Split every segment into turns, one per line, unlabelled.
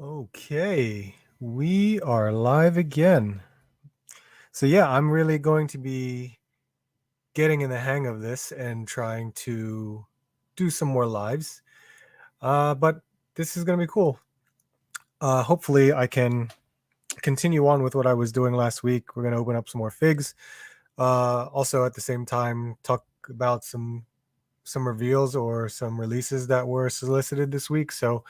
Okay, we are live again. So yeah, I'm really going to be getting in the hang of this and trying to do some more lives. But this is going to be cool. Hopefully, I can continue on with what I was doing last week. We're going to open up some more figs. Also, at the same time, talk about some reveals or some releases that were solicited this week. So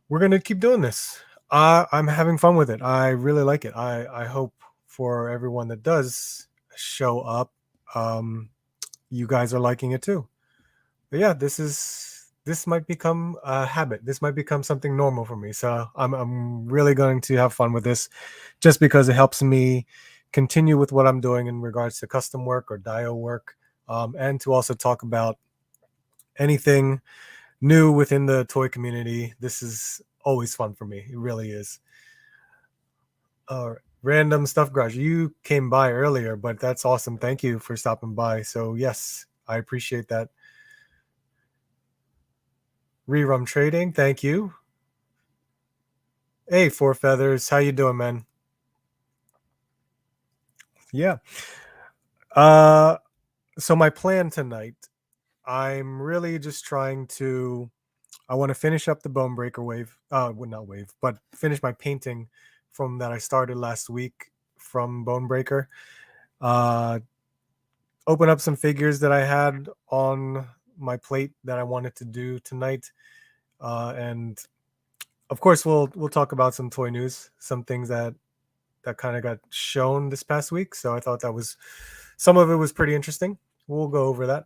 we're going to keep doing this. I'm having fun with it. I really like it. I hope for everyone that does show up, you guys are liking it too. But yeah, this might become a habit. This might become something normal for me. So I'm really going to have fun with this, just because it helps me continue with what I'm doing in regards to custom work or dio work, and to also talk about anything new within the toy community. This is always fun for me. It really is. Random Stuff Garage. You came by earlier, but that's awesome. Thank you for stopping by. So yes, I appreciate that. Rerum Trading, thank you. Hey, Four Feathers, how you doing, man? Yeah. Uh, so my plan tonight, I'm really just trying to. I want to finish up the Bone Breaker wave. Well, not wave, but finish my painting from that I started last week from Bone Breaker. Uh, Open up some figures that I had on my plate that I wanted to do tonight, and of course we'll talk about some toy news, some things that kind of got shown this past week. So I thought that was some of it was pretty interesting. We'll go over that.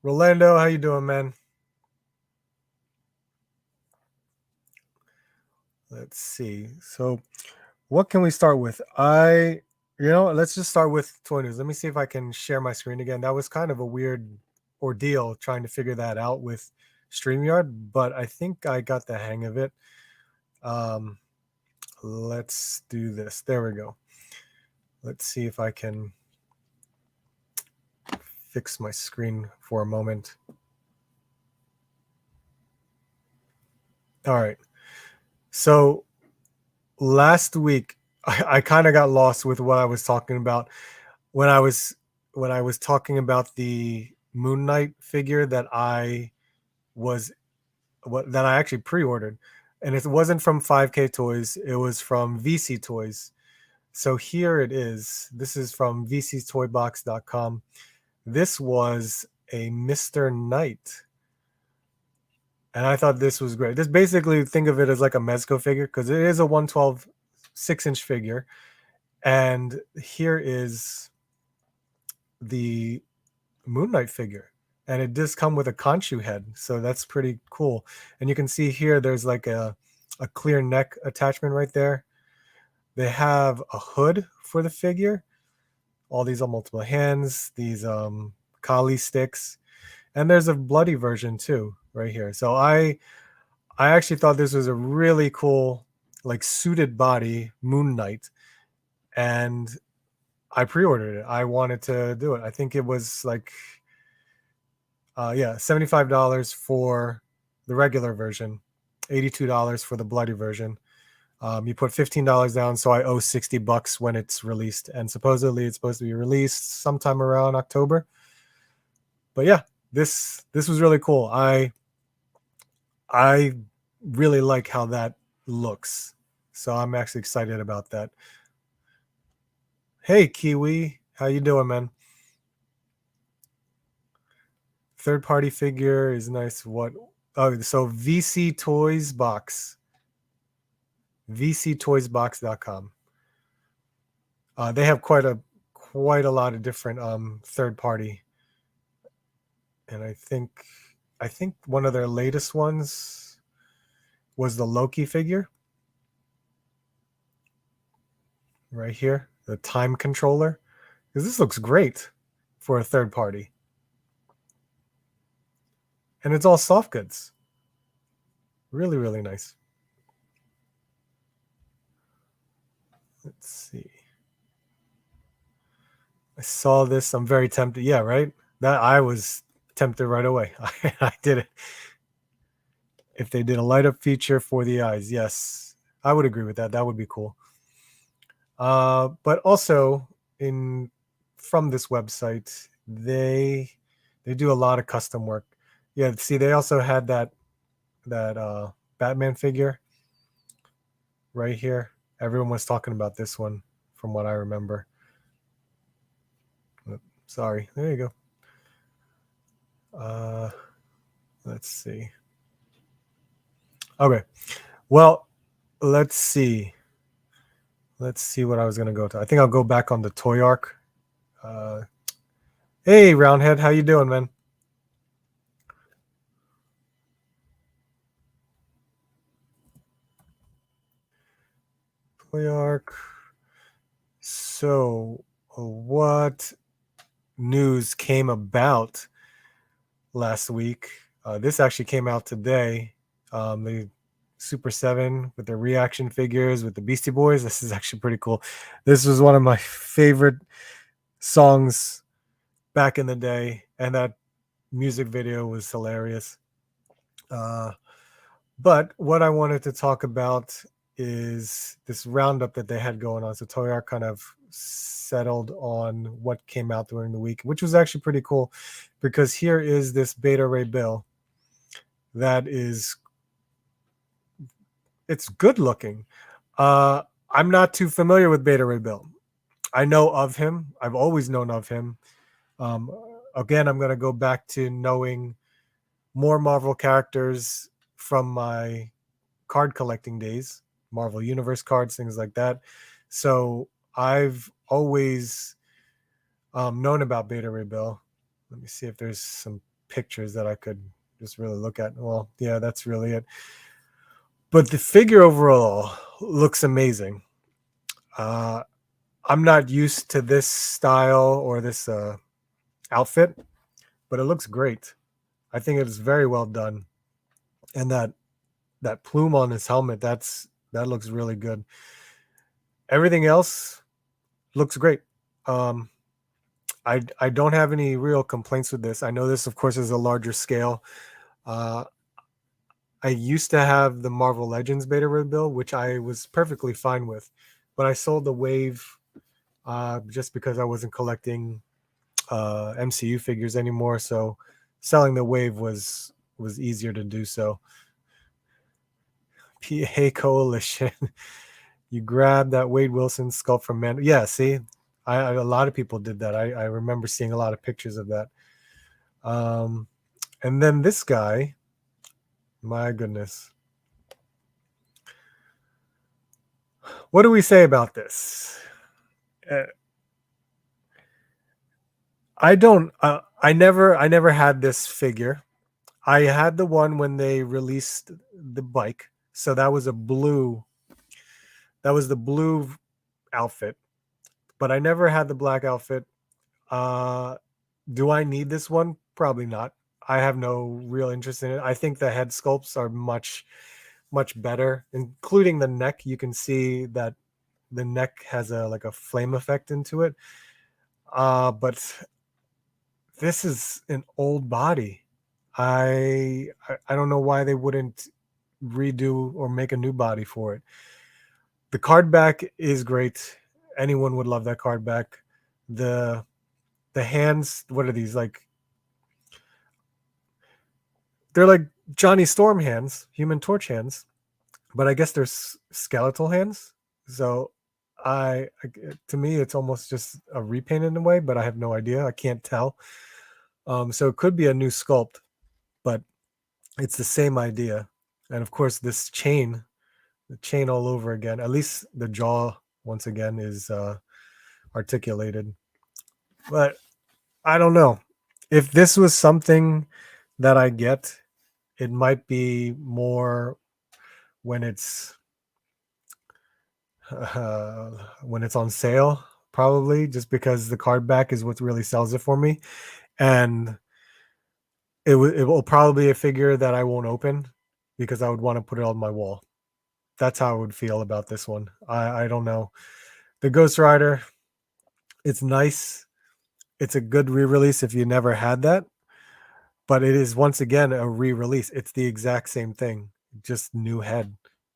Rolando, how you doing, man? Let's see. So what can we start with? Let's just start with toy news. Let me see if I can share my screen again. That was kind of a weird ordeal trying to figure that out with StreamYard, but I think I got the hang of it. Let's do this. There we go. Let's see if I can fix my screen for a moment. All right. So last week, I kind of got lost with what I was talking about when I was talking about the Moon Knight figure that I actually pre-ordered, and it wasn't from 5K Toys. It was from VC Toys. So here it is. This is from vctoybox.com. This was a Mr. Knight, and I thought this was great. Just basically think of it as like a Mezco figure, because it is a 112 6-inch figure. And here is the Moon Knight figure, and it does come with a Khonshu head, so that's pretty cool. And you can see here there's like a clear neck attachment right there. They have a hood for the figure. All these are multiple hands, these Kali sticks, and there's a bloody version too right here. So I actually thought this was a really cool, like, suited body Moon Knight, and I pre-ordered it. I wanted to do it. I think it was like $75 for the regular version, $82 for the bloody version. You put $15 down, so I owe $60 when it's released, and supposedly it's supposed to be released sometime around October. But yeah, this was really cool. I really like how that looks, so I'm actually excited about that. Hey, Kiwi, how you doing, man? Third party figure is nice. What? Oh, so VC Toys Box. VCToysBox.com. They have quite a lot of different third party, and I think one of their latest ones was the Loki figure right here, the time controller. Because this looks great for a third party, and it's all soft goods. Really, really nice. Let's see. I saw this. I'm very tempted. Yeah, right. That I was tempted right away. I did it. if they did a light up feature for the eyes. Yes, I would agree with that. That would be cool. But also in from this website, they do a lot of custom work. Yeah, see, they also had that Batman figure right here. Everyone was talking about this one, from what I remember. Sorry, there you go. Let's see. Okay, well, let's see. Let's see what I was gonna go to. I think I'll go back on the toy arc. Uh, hey, Roundhead, how you doing, man? Toy arc. So, what news came about last week? This actually came out today. The Super 7 with the reaction figures with the Beastie Boys. This is actually pretty cool. This was one of my favorite songs back in the day, and that music video was hilarious. Uh, but what I wanted to talk about is this roundup that they had going on. So Toyar kind of settled on what came out during the week, which was actually pretty cool, because here is this Beta Ray Bill that is, it's good looking. I'm not too familiar with Beta Ray Bill. I know of him. I've always known of him. Um, Again, I'm going to go back to knowing more Marvel characters from my card collecting days, Marvel Universe cards, things like that. So I've always known about Beta Ray Bill. Let me see if there's some pictures that I could just really look at. Well, yeah, that's really it. But the figure overall looks amazing. Uh, I'm not used to this style or this outfit, but it looks great. I think it is very well done, and that plume on his helmet, that looks really good. Everything else looks great. Um, I don't have any real complaints with this. I know this, of course, is a larger scale. Uh, I used to have the Marvel Legends beta ray bill, which I was perfectly fine with, but I sold the Wave just because I wasn't collecting MCU figures anymore. So selling the Wave was easier to do. So PA Coalition, you grabbed that Wade Wilson sculpt from Man. Yeah, see, a lot of people did that. I remember seeing a lot of pictures of that. And then this guy, my goodness. What do we say about this? Uh, I don't. I never had this figure. I had the one when they released the bike. So that was a blue. That was the blue outfit, but I never had the black outfit. Uh, do I need this one? Probably not. I have no real interest in it. I think the head sculpts are much better, including the neck. You can see that the neck has a like a flame effect into it. But this is an old body. I don't know why they wouldn't redo or make a new body for it. The card back is great. Anyone would love that card back. The the hands, what are these, like? They're like Johnny Storm hands, Human Torch hands, but I guess they're skeletal hands. So to me, it's almost just a repaint in a way, but I have no idea. I can't tell. So it could be a new sculpt, but it's the same idea. And of course, this chain, the chain all over again. At least the jaw once again is articulated. But I don't know if this was something that I get. It might be more when it's when it's on sale, probably, just because the card back is what really sells it for me, and it will probably be a figure that I won't open because I would want to put it on my wall. That's how I would feel about this one. I don't know. The Ghost Rider, it's nice. It's a good re-release if you never had that, but it is once again a re-release. It's the exact same thing, just new head.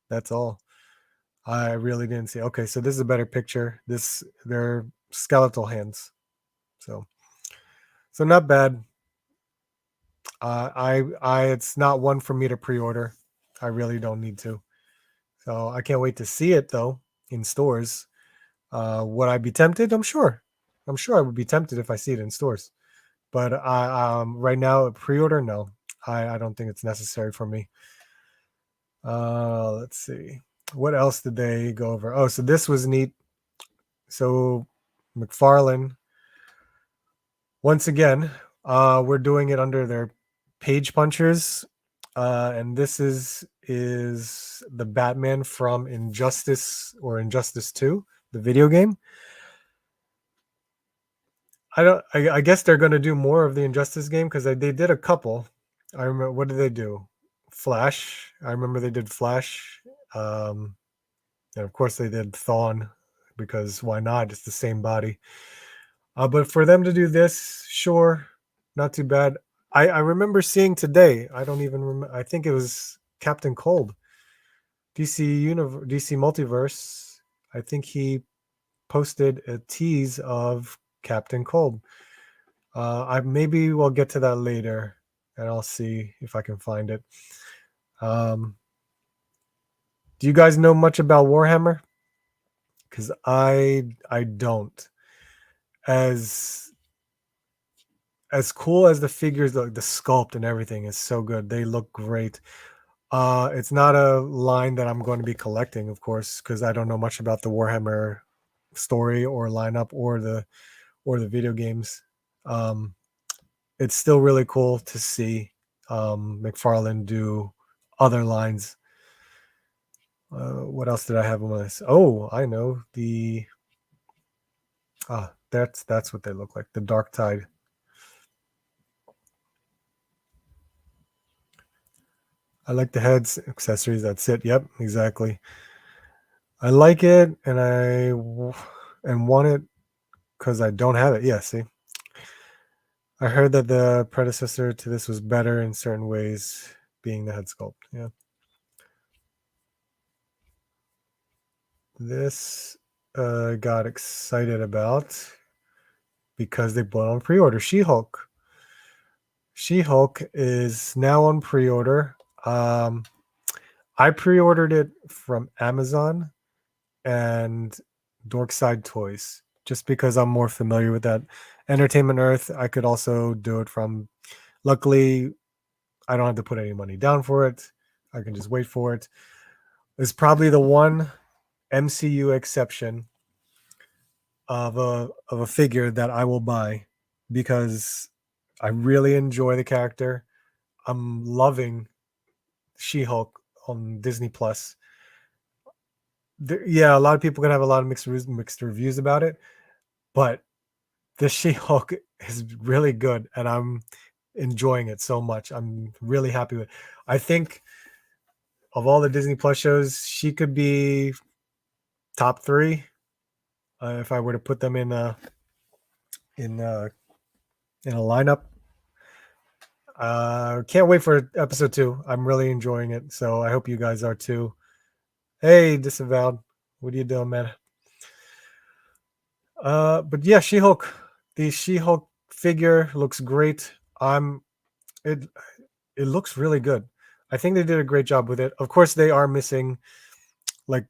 That's all. I really didn't see. Okay, so this is a better picture. They're skeletal hands. So not bad. It's not one for me to pre-order. I really don't need to. So I can't wait to see it though in stores. Would I be tempted? I'm sure. I'm sure I would be tempted if I see it in stores. But right now, pre-order, no. I don't think it's necessary for me. Let's see. What else did they go over? Oh, so this was neat. So McFarlane, once again, we're doing it under their page punchers. And this is the Batman from Injustice or Injustice 2, the video game. I guess they're going to do more of the Injustice game because they did a couple. I remember, what did they do? Flash. I remember they did Flash. And of course they did Thawne, because why not? It's the same body. But for them to do this, sure, not too bad. I remember seeing today. I don't even remember. I think it was Captain Cold, DC Multiverse. I think he posted a tease of Captain Cold. I maybe we'll get to that later, and I'll see if I can find it. Do you guys know much about Warhammer? Because I don't. As cool as the figures, the sculpt and everything is so good. They look great. It's not a line that I'm going to be collecting, of course, because I don't know much about the Warhammer story or lineup or the video games. It's still really cool to see McFarlane do other lines. What else did I have on this? Oh, I know that's what they look like. The Dark Tide. I like the heads, accessories. That's it. Yep, exactly. I like it, and want it because I don't have it. Yeah, see, I heard that the predecessor to this was better in certain ways, being the head sculpt. Yeah, this got excited about because they put on pre-order. She-Hulk. She-Hulk is now on pre-order. I pre-ordered it from Amazon and Dorkside Toys, just because I'm more familiar with that. Entertainment Earth, I could also do it from. Luckily, I don't have to put any money down for it. I can just wait for it. It's probably the one MCU exception of a figure that I will buy because I really enjoy the character. I'm loving She-Hulk on Disney Plus. Yeah, a lot of people can have a lot of mixed reviews about it, but the She-Hulk is really good, and I'm enjoying it so much. I'm really happy with it. I think of all the Disney Plus shows, she could be top 3 if I were to put them in a lineup. Can't wait for episode 2. I'm really enjoying it, so I hope you guys are too. Hey, Disavowed, what are you doing, man? But yeah, She-Hulk. The She-Hulk figure looks great. It it looks really good. I think they did a great job with it. Of course, they are missing like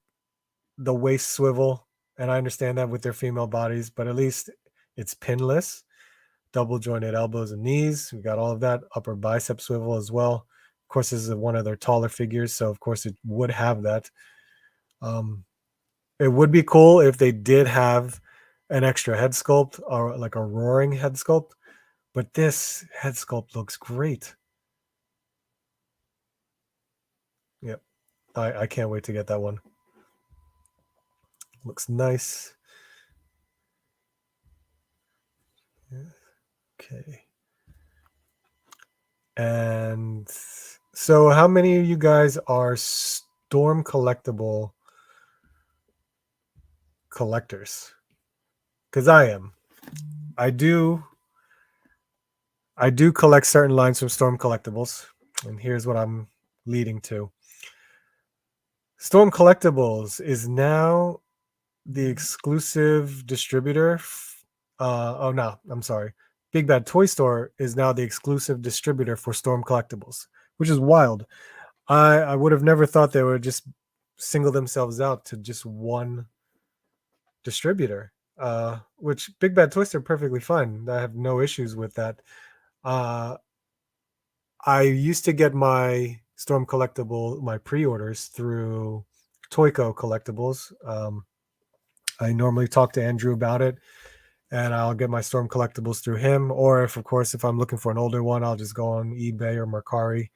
the waist swivel, and I understand that with their female bodies, but at least it's pinless, double jointed elbows and knees. We got all of that, upper bicep swivel as well. Of course, this is one of their taller figures, so of course it would have that. It would be cool if they did have an extra head sculpt or like a roaring head sculpt, but this head sculpt looks great. Yep. I can't wait to get that one. Looks nice. Okay. And so how many of you guys are Storm collectible collectors? Because I am. I do I do collect certain lines from Storm Collectibles, and here's what I'm leading to. Storm Collectibles is now the exclusive distributor. Oh no, I'm sorry. Big Bad Toy Store is now the exclusive distributor for Storm Collectibles, which is wild. I would have never thought they would just single themselves out to just one distributor. Which Big Bad Toy Store perfectly fine. I have no issues with that. Uh, I used to get my Storm Collectible, my pre-orders through Toyco Collectibles. I normally talk to Andrew about it, and I'll get my Storm Collectibles through him. Or if, of course, if I'm looking for an older one, I'll just go on eBay or Mercari,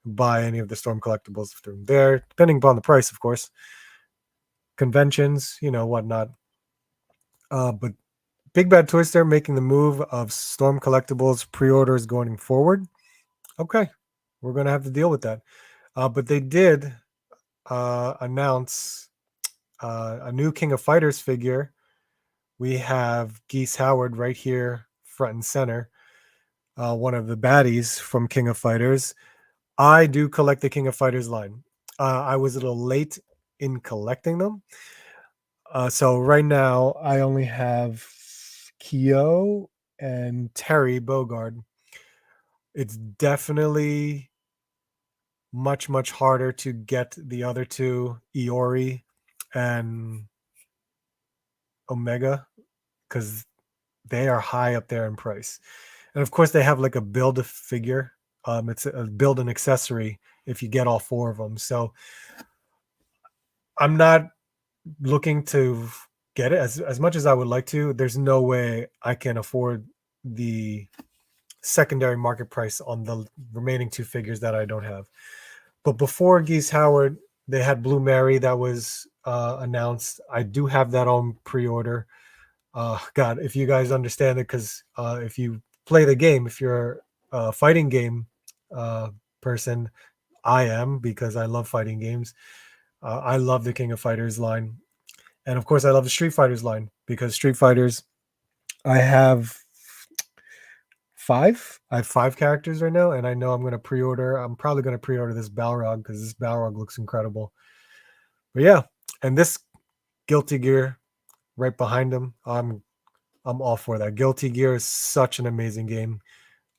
buy any of the Storm Collectibles through there, depending upon the price, of course. Conventions, whatnot. But Big Bad Toy Store making the move of Storm Collectibles pre-orders going forward. Okay, we're gonna have to deal with that. But they did announce a new King of Fighters figure. We have Geese Howard right here, front and center, one of the baddies from King of Fighters. I do collect the King of Fighters line. I was a little late in collecting them. So right now, I only have Kyo and Terry Bogard. It's definitely much, much harder to get the other two, Iori and Omega, because they are high up there in price. And of course, they have like a build a figure. It's a build an accessory if you get all four of them. So I'm not looking to get it as much as I would like to. There's no way I can afford the secondary market price on the remaining two figures that I don't have. But before Geese Howard, they had Blue Mary that was announced. I do have that on pre-order. God, if you guys understand it, because if you play the game, if you're a fighting game person, I am, because I love fighting games. I love the King of Fighters line. And of course, I love the Street Fighters line, because Street Fighters, I have five. I have five characters right now, and I know I'm going to pre-order. I'm probably going to pre-order this Balrog, because this Balrog looks incredible. But yeah, and this Guilty Gear right behind him, I'm all for that. Guilty Gear is such an amazing game.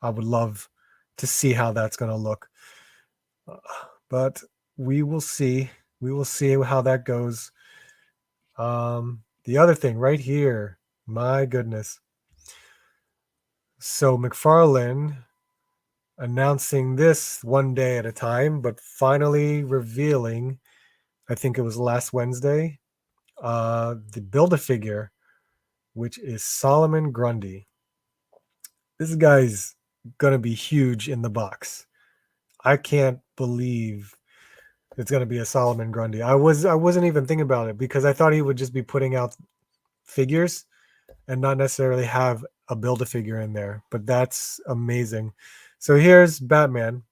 I would love to see how that's going to look. But we will see. We will see how that goes. The other thing right here, my goodness. So McFarlane announcing this one day at a time, but finally revealing, I think it was last Wednesday, the Build-A-Figure, which is Solomon Grundy. This guy's gonna be huge in the box. I can't believe it's gonna be a Solomon Grundy. I wasn't even thinking about it, because I thought he would just be putting out figures and not necessarily have a Build-A-Figure in there. But that's amazing. So here's Batman,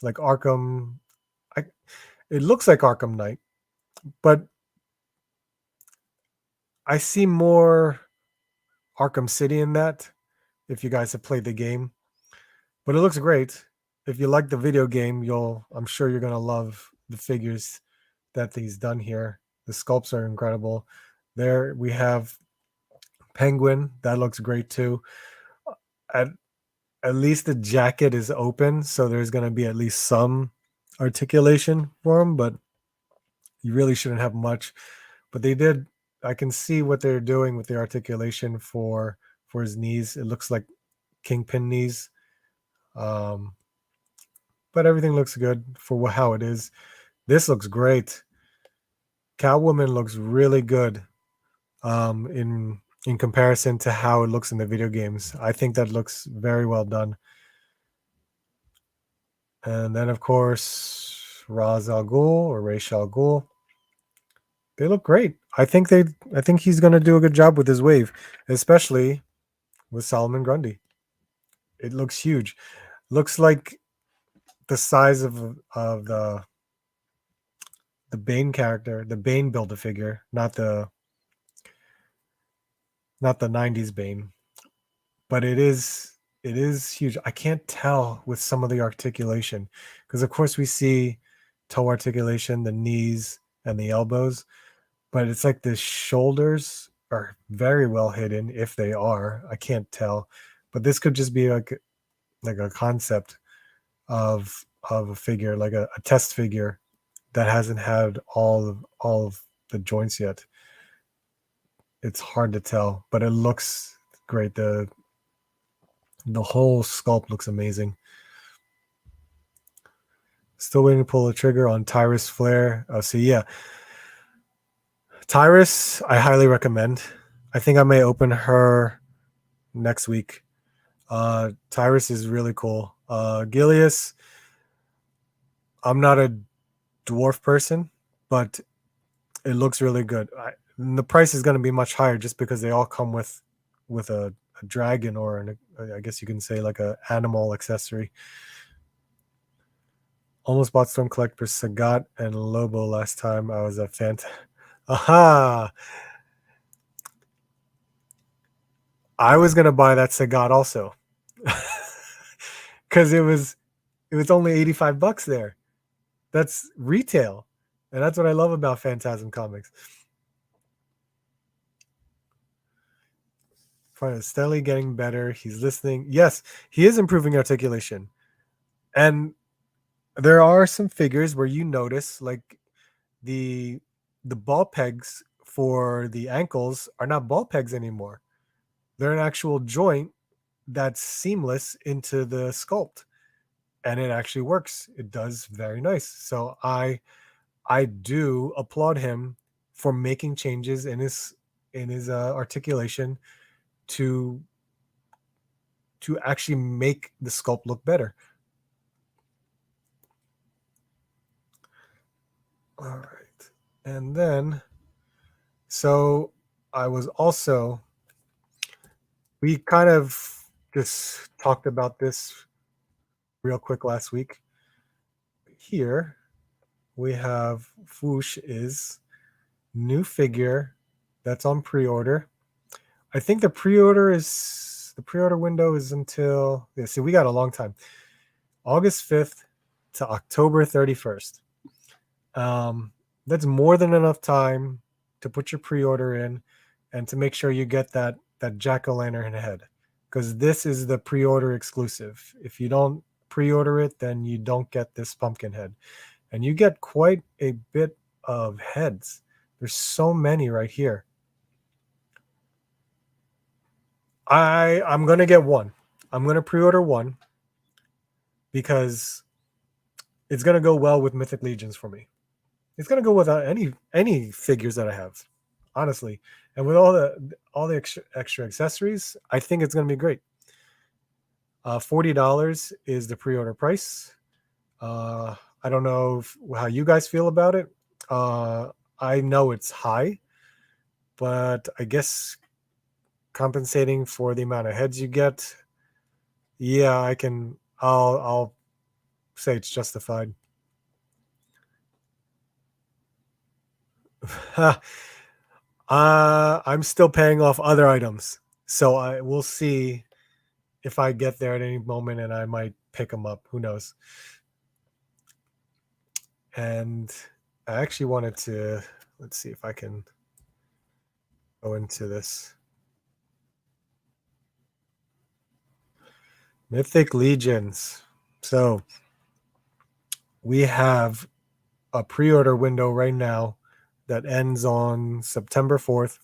like Arkham. It looks like Arkham Knight, but I see more Arkham City in that, if you guys have played the game. But it looks great. If you like the video game, I'm sure you're gonna love the figures that he's done here. The sculpts are incredible. There we have Penguin. That looks great too. At at least the jacket is open, so there's gonna be at least some articulation for him, but you really shouldn't have much. But they did. I can see what they're doing with the articulation for his knees. It looks like kingpin knees. Um, but everything looks good for how it is. This looks great. Catwoman looks really good in comparison to how it looks in the video games. I think that looks very well done. And then, of course, Ra's al Ghul or Ra's al Ghul. They look great. I think he's going to do a good job with his wave, especially with Solomon Grundy. It looks huge. Looks like the size of the Bane character, the Bane Build-A-Figure, not the 90s Bane. But it is It is huge. I can't tell with some of the articulation because, of course, we see toe articulation, the knees and the elbows, but it's like the shoulders are very well hidden if they are. I can't tell, but this could just be like a concept of a figure, like a test figure that hasn't had all of the joints yet. It's hard to tell, but it looks great. The whole sculpt looks amazing. Still waiting to pull the trigger on Tyrus Flare. Oh, so yeah, Tyrus, I highly recommend. I think I may open her next week. Tyrus is really cool. Gilius, I'm not a dwarf person, but it looks really good. The price is going to be much higher just because they all come with a dragon or I guess you can say like a animal accessory. Almost bought Storm Collector Sagat and Lobo last time. I was a fan. Aha! I was gonna buy that Sagat also, because it was only $85 there. That's retail, and that's what I love about Phantasm Comics. Steadily getting better. He's listening. Yes, he is improving articulation, and there are some figures where you notice like the the ball pegs for the ankles are not ball pegs anymore. They're an actual joint that's seamless into the sculpt, and it actually works. It does very nice. So I do applaud him for making changes in his articulation to actually make the sculpt look better. All right. And then, so I was also, we kind of just talked about this real quick last week. Here we have Foosh is new figure that's on pre-order. I think the pre-order window is until, yeah, see, we got a long time. August 5th to October 31st. That's more than enough time to put your pre-order in and to make sure you get that jack-o'-lantern head, because this is the pre-order exclusive. If you don't pre-order it, then you don't get this pumpkin head, and you get quite a bit of heads. There's so many right here. I'm gonna get one. I'm gonna pre-order one because it's gonna go well with Mythic Legions for me. It's gonna go without any figures that I have, honestly, and with all the extra accessories, I think it's gonna be great. $40 is the pre-order price. I don't know how you guys feel about it. I know it's high, but I guess compensating for the amount of heads you get, yeah, I'll say it's justified. I'm still paying off other items, so I will see if I get there at any moment, and I might pick them up. Who knows? And I actually wanted to, let's see if I can go into this. Mythic Legions. So we have a pre-order window right now that ends on September 4th.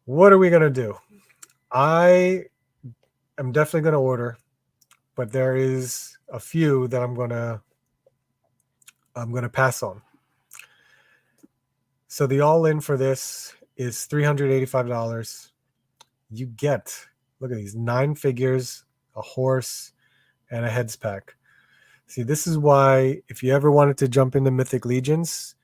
What are we going to do? I am definitely going to order, but there is a few that I'm going to pass on. So the all-in for this is $385. You get, look at these, 9 figures, a horse, and a heads pack. See, this is why if you ever wanted to jump into Mythic Legions,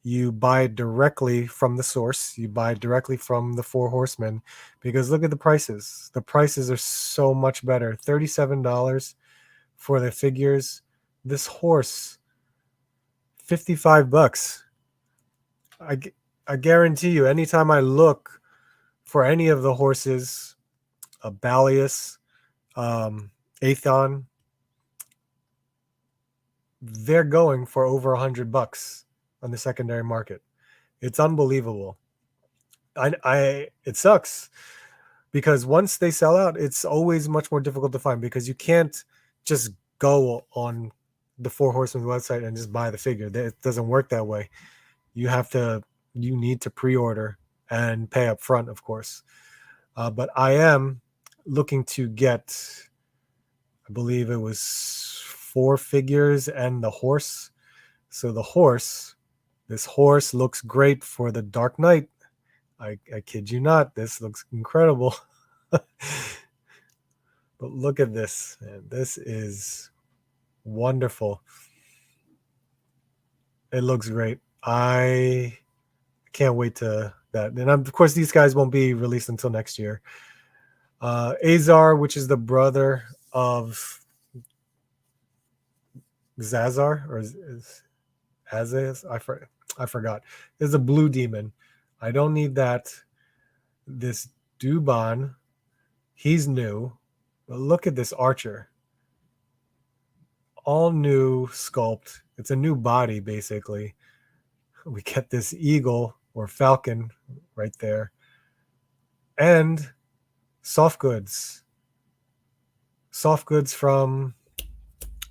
you buy it directly from the source. You buy it directly from the 4 Horsemen, because look at the prices. The prices are so much better. $37 for the figures. This horse, $55. I guarantee you, anytime I look for any of the horses a Balius, Aethon, they're going for over $100 on the secondary market. It's unbelievable. It sucks because once they sell out, it's always much more difficult to find because you can't just go on the Four Horsemen website and just buy the figure. It doesn't work that way. You need to pre-order and pay up front, of course. But I am looking to get, I believe it was 4 figures and the horse. So this horse looks great for the Dark Knight. I kid you not, this looks incredible. But look at this, man. This is wonderful. It looks great. I can't wait to that. And of course, these guys won't be released until next year. Azar, which is the brother of Zazar, or is Azaz? I forgot. There's a blue demon. I don't need that. This Dubon, he's new. But look at this archer. All new sculpt. It's a new body, basically. We get this eagle or falcon right there. And soft goods. Soft goods from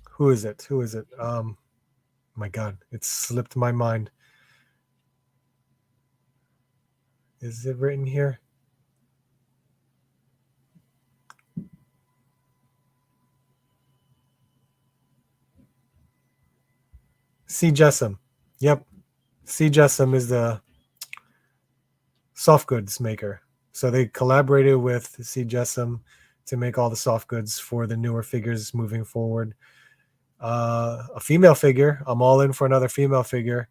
who is it? My God, it slipped my mind. Is it written here? C. Jessam. Yep. C. Jessam is the soft goods maker. So they collaborated with C. Jessam to make all the soft goods for the newer figures moving forward. A female figure. I'm all in for another female figure.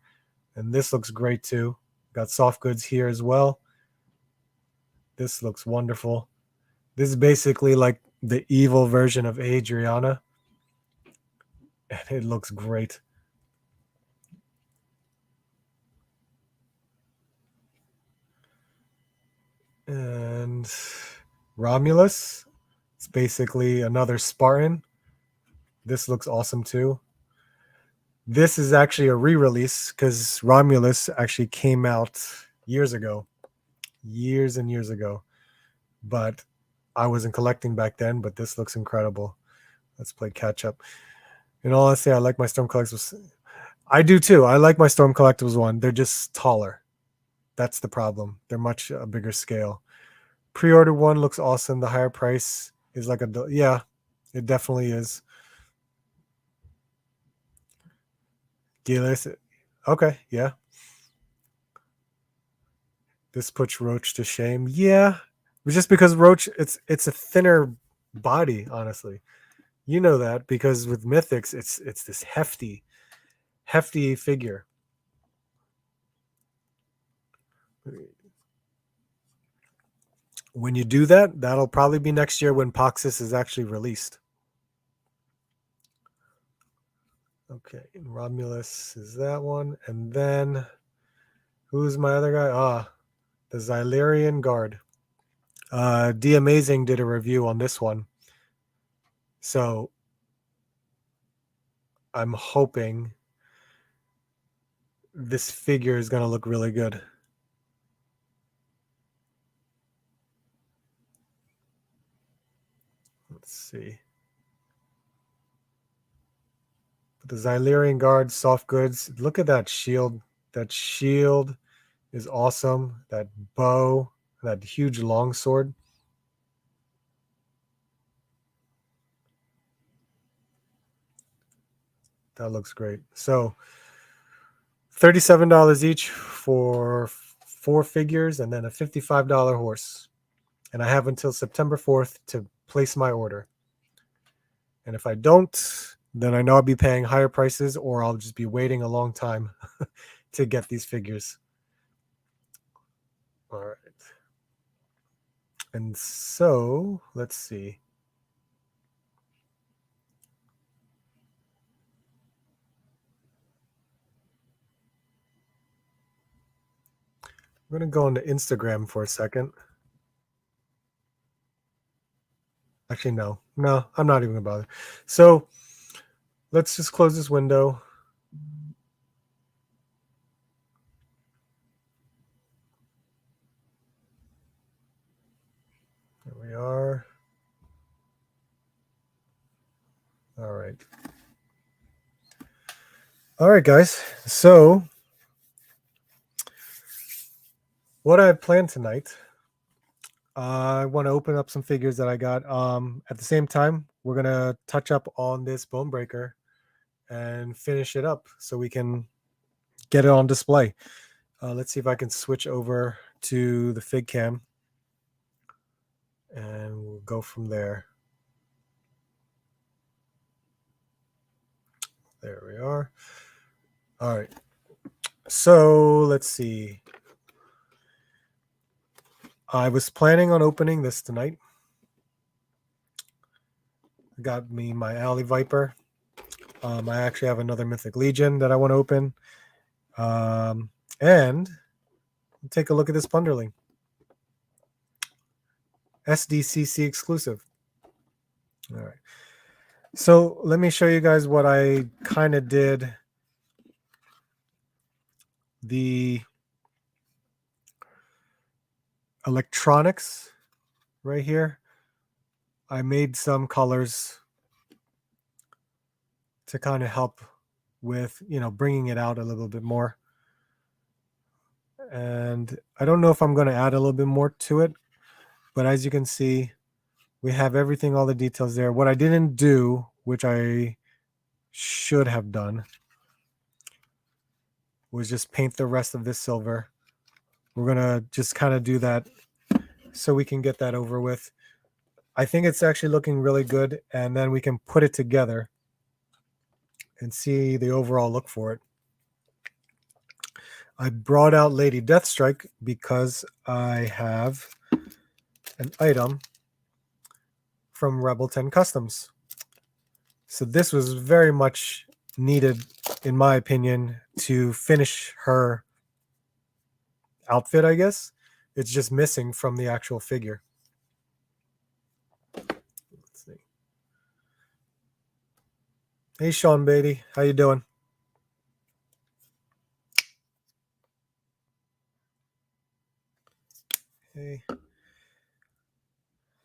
And this looks great too. Got soft goods here as well. This looks wonderful. This is basically like the evil version of Adriana. And it looks great. And Romulus. It's basically another Spartan. This looks awesome too. This is actually a re-release because Romulus actually came out years ago. Years and years ago. But I wasn't collecting back then, but this looks incredible. Let's play catch up. In all honesty, I like my Storm Collectibles. I do too. I like my Storm Collectibles one. They're just taller. That's the problem. They're much a bigger scale. Pre-order one looks awesome. The higher price is like yeah, it definitely is. Gillis. Okay, yeah. This puts Roach to shame. Yeah. Just because Roach, it's a thinner body, honestly. You know that because with Mythics, it's this hefty figure. When you do that, that'll probably be next year when Poxus is actually released. Okay, and Romulus is that one. And then who's my other guy? The Xylerian Guard. D Amazing did a review on this one. So I'm hoping this figure is going to look really good. Let's see. The Xylerian Guard, soft goods. Look at that shield. That shield is awesome. That bow, that huge longsword. That looks great. So $37 each for 4 figures and then a $55 horse. And I have until September 4th to place my order. And if I don't, then I know I'll be paying higher prices or I'll just be waiting a long time to get these figures. All right. And so, let's see. I'm going to go into Instagram for a second. Actually, no, I'm not even gonna bother. So let's just close this window. There we are. All right. All right, guys. So what I have planned tonight, I want to open up some figures that I got. At the same time, we're gonna touch up on this Bone Breaker and finish it up so we can get it on display. Let's see if I can switch over to the Fig Cam, and we'll go from there. There we are. All right. So let's see. I was planning on opening this tonight. Got me my Alley Viper. I actually have another Mythic Legion that I want to open. And take a look at this Plunderling. SDCC exclusive. All right. So let me show you guys what I kind of did. The electronics right here. I made some colors to kind of help with, bringing it out a little bit more. And I don't know if I'm going to add a little bit more to it, but as you can see, we have everything, all the details there. What I didn't do, which I should have done, was just paint the rest of this silver. We're going to just kind of do that so we can get that over with. I think it's actually looking really good, and then we can put it together and see the overall look for it. I brought out Lady Deathstrike because I have an item from Rebel 10 Customs. So this was very much needed, in my opinion, to finish her outfit, I guess. It's just missing from the actual figure. Let's see. Hey, Sean Beatty. How you doing? Hey.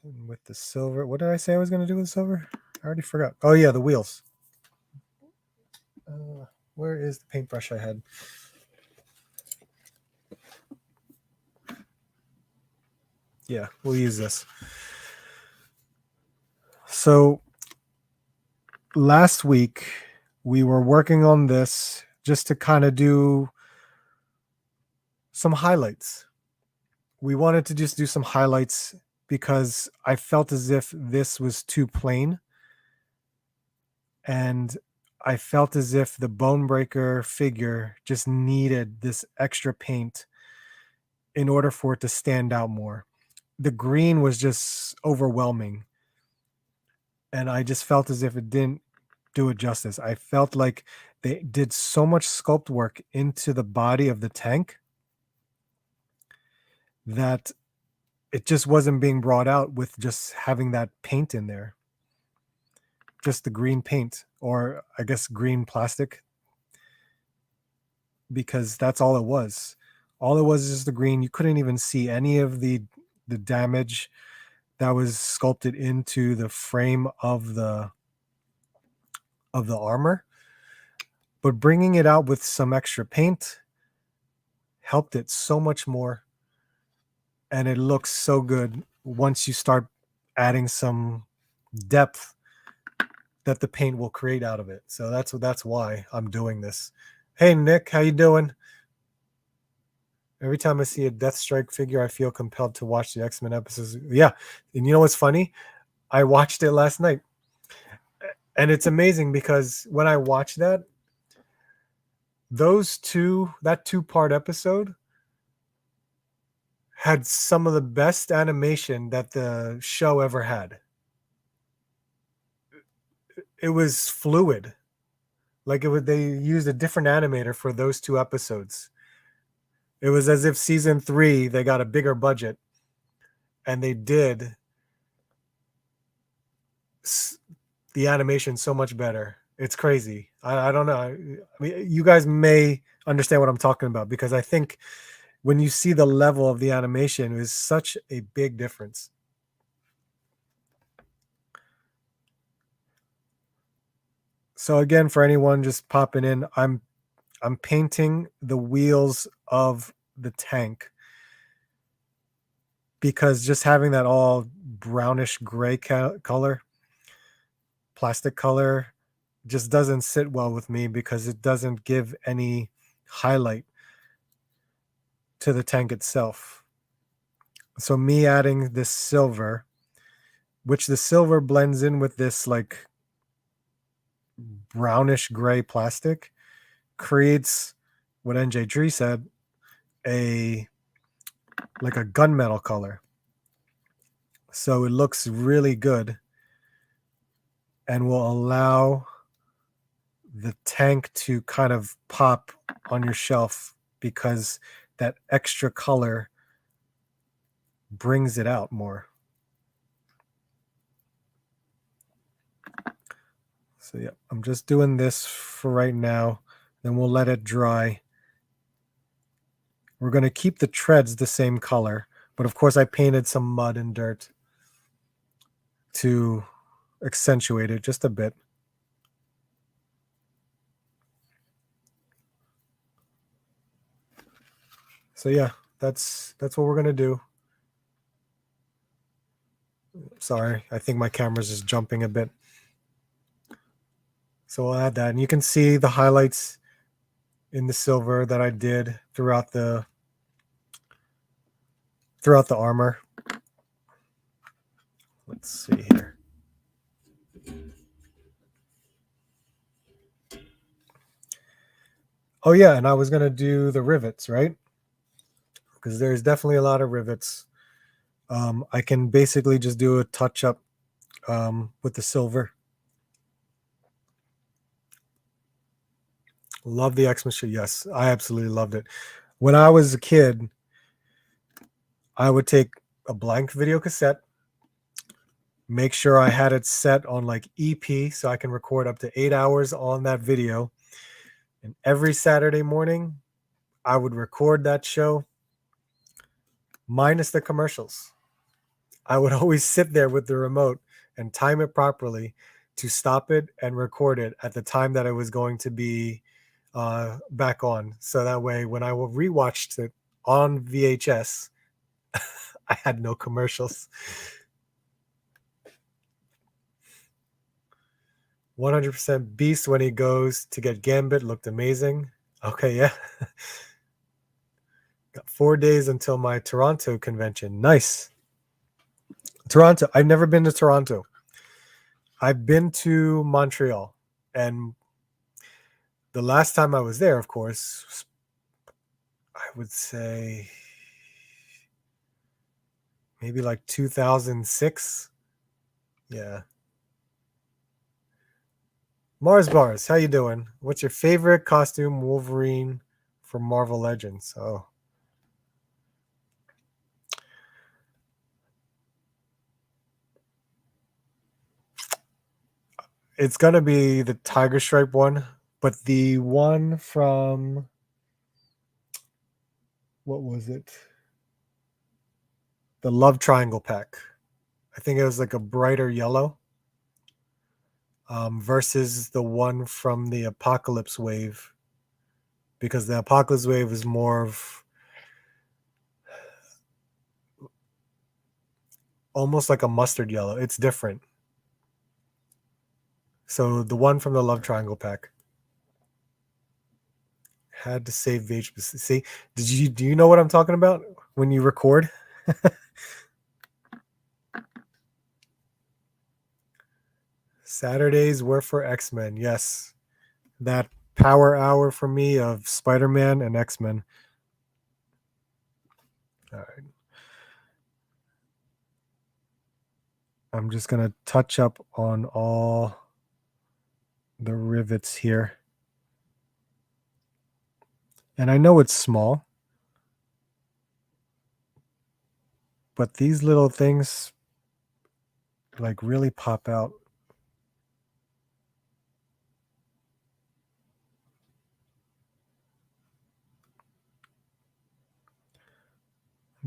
And with the silver, what did I say I was going to do with silver? I already forgot. Oh, yeah, the wheels. Where is the paintbrush I had? Yeah, we'll use this. So last week we were working on this just to kind of do some highlights. We wanted to just do some highlights because I felt as if this was too plain. And I felt as if the Bone Breaker figure just needed this extra paint in order for it to stand out more. The green was just overwhelming. And I just felt as if it didn't do it justice. I felt like they did so much sculpt work into the body of the tank that it just wasn't being brought out with just having that paint in there. Just the green paint, or I guess green plastic, because that's all it was. All it was is the green. You couldn't even see any of the damage that was sculpted into the frame of the armor. But bringing it out with some extra paint helped it so much more. And it looks so good once you start adding some depth that the paint will create out of it. So that's why I'm doing this. Hey Nick, how you doing? Every time I see a Deathstrike figure, I feel compelled to watch the X-Men episodes. Yeah, and you know what's funny? I watched it last night, and it's amazing because when I watched that, that two-part episode had some of the best animation that the show ever had. It was fluid. Like they used a different animator for those two episodes. It was as if season 3 they got a bigger budget, and they did the animation so much better. It's crazy. I don't know. I mean, you guys may understand what I'm talking about, because I think when you see the level of the animation, it is such a big difference. So again, for anyone just popping in, I'm painting the wheels of the tank, because just having that all brownish gray color, plastic color, just doesn't sit well with me, because it doesn't give any highlight to the tank itself. So me adding this silver, which the silver blends in with this like brownish gray plastic, creates what NJ Tree said, a like a gunmetal color. So it looks really good and will allow the tank to kind of pop on your shelf, because that extra color brings it out more. So yeah, I'm just doing this for right now, then we'll let it dry. We're going to keep the treads the same color, but of course I painted some mud and dirt to accentuate it just a bit. So yeah, that's what we're going to do. Sorry, I think my camera's just jumping a bit. So I'll add that, and you can see the highlights in the silver that I did throughout the armor. Let's see here. Oh yeah, and I was gonna do the rivets, right? Because there's definitely a lot of rivets. I can basically just do a touch up with the silver. Love the Xmas tree. Yes, I absolutely loved it. When I was a kid, I would take a blank video cassette, make sure I had it set on like EP so I can record up to 8 hours on that video. And every Saturday morning, I would record that show minus the commercials. I would always sit there with the remote and time it properly to stop it and record it at the time that it was going to be back on. So that way, when I rewatched it on VHS, I had no commercials. 100% Beast when he goes to get Gambit looked amazing. Okay, yeah. Got 4 days until my Toronto convention. Nice. Toronto. I've never been to Toronto. I've been to Montreal. And the last time I was there, of course, I would say maybe like 2006. Yeah. Mars Bars, how you doing? What's your favorite costume Wolverine from Marvel Legends? Oh. It's going to be the Tiger Stripe one, but the one from, what was it? The Love Triangle pack. I think it was like a brighter yellow, versus the one from the Apocalypse Wave, because the Apocalypse Wave is more of almost like a mustard yellow. It's different. So the one from the Love Triangle pack. Had to save VHS. See, do you know what I'm talking about when you record? Saturdays were for X-Men. Yes. That power hour for me of Spider-Man and X-Men. All right. I'm just going to touch up on all the rivets here. And I know it's small, but these little things like really pop out.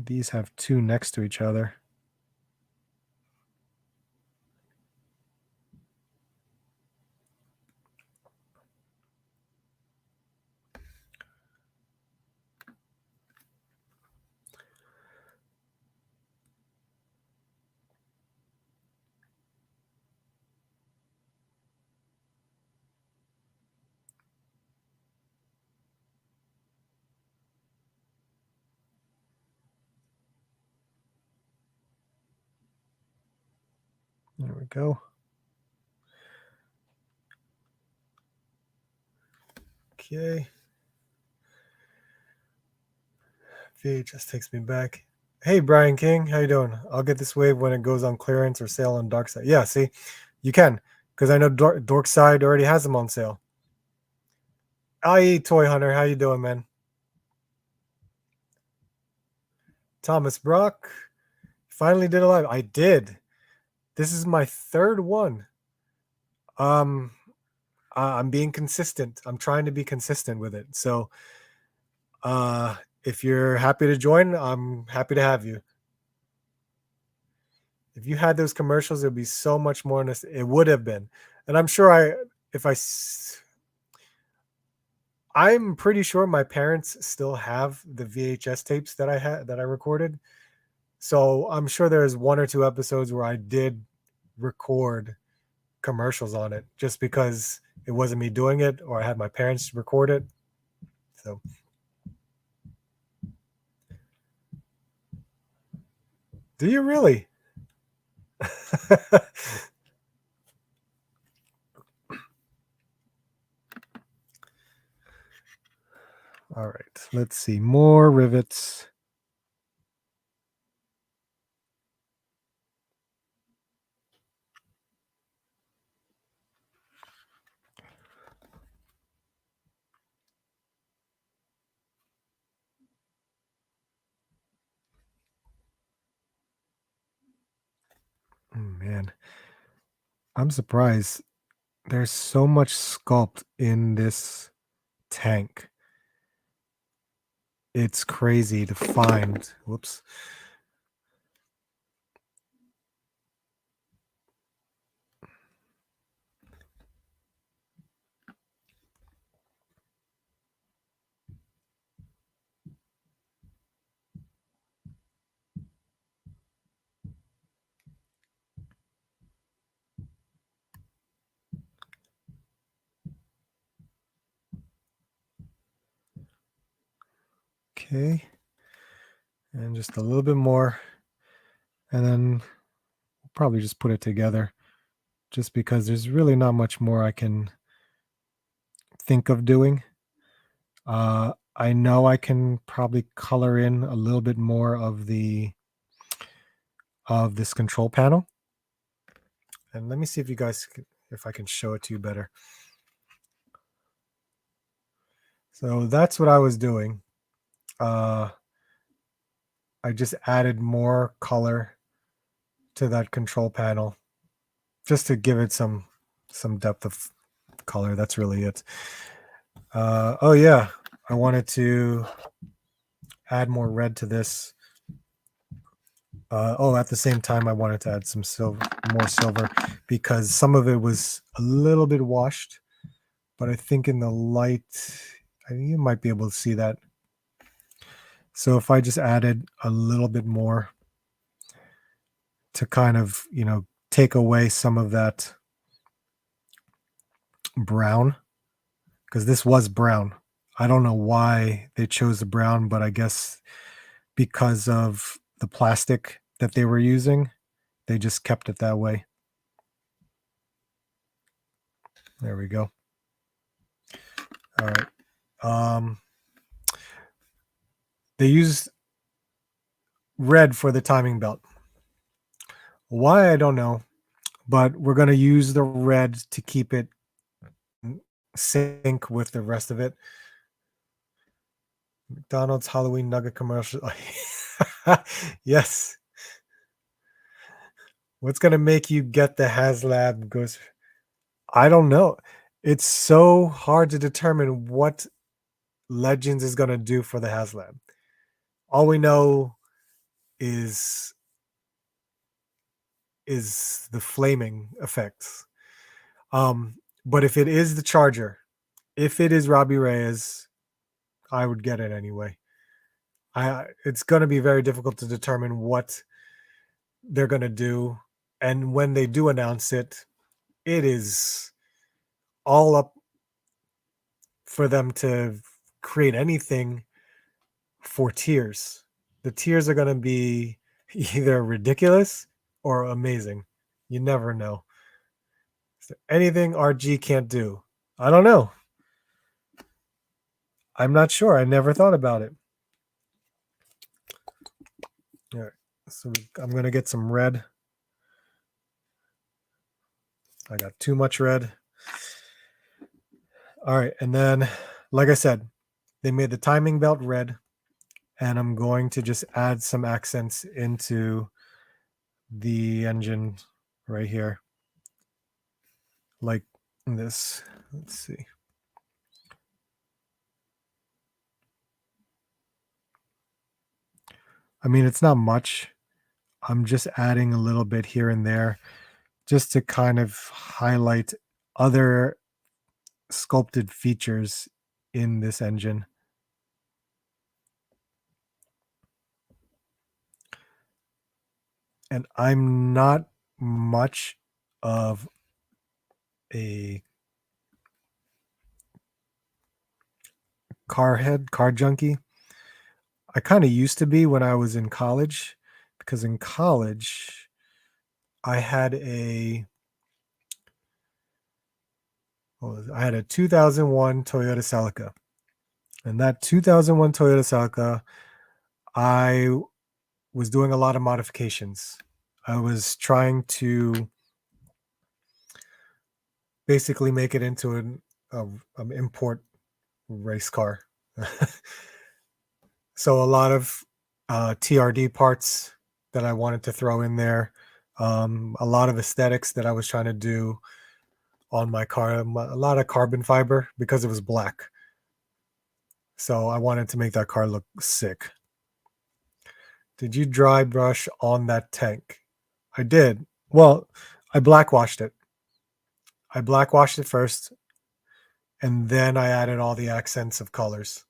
These have two next to each other. There we go. Okay. VHS takes me back. Hey, Brian King, how you doing? I'll get this wave when it goes on clearance or sale on Dark Side. Yeah, see, you can, because I know Dork Side already has them on sale. IE Toy Hunter, how you doing, man? Thomas Brock, finally did a live. I did. This is my third one. I'm being consistent. I'm trying to be consistent with it. So, if you're happy to join, I'm happy to have you. If you had those commercials, it would be so much more. It would have been, and I'm sure I'm pretty sure my parents still have the VHS tapes that I recorded. So I'm sure there's one or two episodes where I did record commercials on it just because it wasn't me doing it or I had my parents record it. So do you really? All right, let's see. More rivets. Oh, man, I'm surprised. There's so much sculpt in this tank. It's crazy to find. Whoops. Okay. And just a little bit more. And then we'll probably just put it together just because there's really not much more I can think of doing. I know I can probably color in a little bit more of this control panel. And let me see if I can show it to you better. So that's what I was doing. I just added more color to that control panel just to give it some depth of color. That's really it. Oh yeah, I wanted to add more red to this. At the same time, I wanted to add some more silver, because some of it was a little bit washed, but I think in the light, you might be able to see that. So if I just added a little bit more to kind of, take away some of that brown, because this was brown. I don't know why they chose the brown, but I guess because of the plastic that they were using, they just kept it that way. There we go. All right. They used red for the timing belt. Why, I don't know, but we're going to use the red to keep it sync with the rest of it. McDonald's Halloween nugget commercial. Yes. What's going to make you get the HasLab Ghost? I don't know. It's so hard to determine what Legends is going to do for the HasLab. All we know is the flaming effects. But if it is the Charger, if it is Robbie Reyes, I would get it anyway. It's going to be very difficult to determine what they're going to do, and when they do announce it, it is all up for them to create anything for tiers. The tiers are going to be either ridiculous or amazing. You never know. Is there anything RG can't do? I don't know. I'm not sure. I never thought about it. All right. So I'm going to get some red. I got too much red. All right. And then, like I said, they made the timing belt red. And I'm going to just add some accents into the engine right here. Like this. Let's see. I mean, it's not much. I'm just adding a little bit here and there just to kind of highlight other sculpted features in this engine. And I'm not much of a car junkie. I kind of used to be when I was in college, because in college I had a 2001 Toyota Celica. And that 2001 Toyota Celica, I was doing a lot of modifications. I was trying to basically make it into an import race car. So a lot of TRD parts that I wanted to throw in there, a lot of aesthetics that I was trying to do on my car, a lot of carbon fiber because it was black. So I wanted to make that car look sick. Did you dry brush on that tank? I did. Well, I blackwashed it. I blackwashed it first, and then I added all the accents of colors.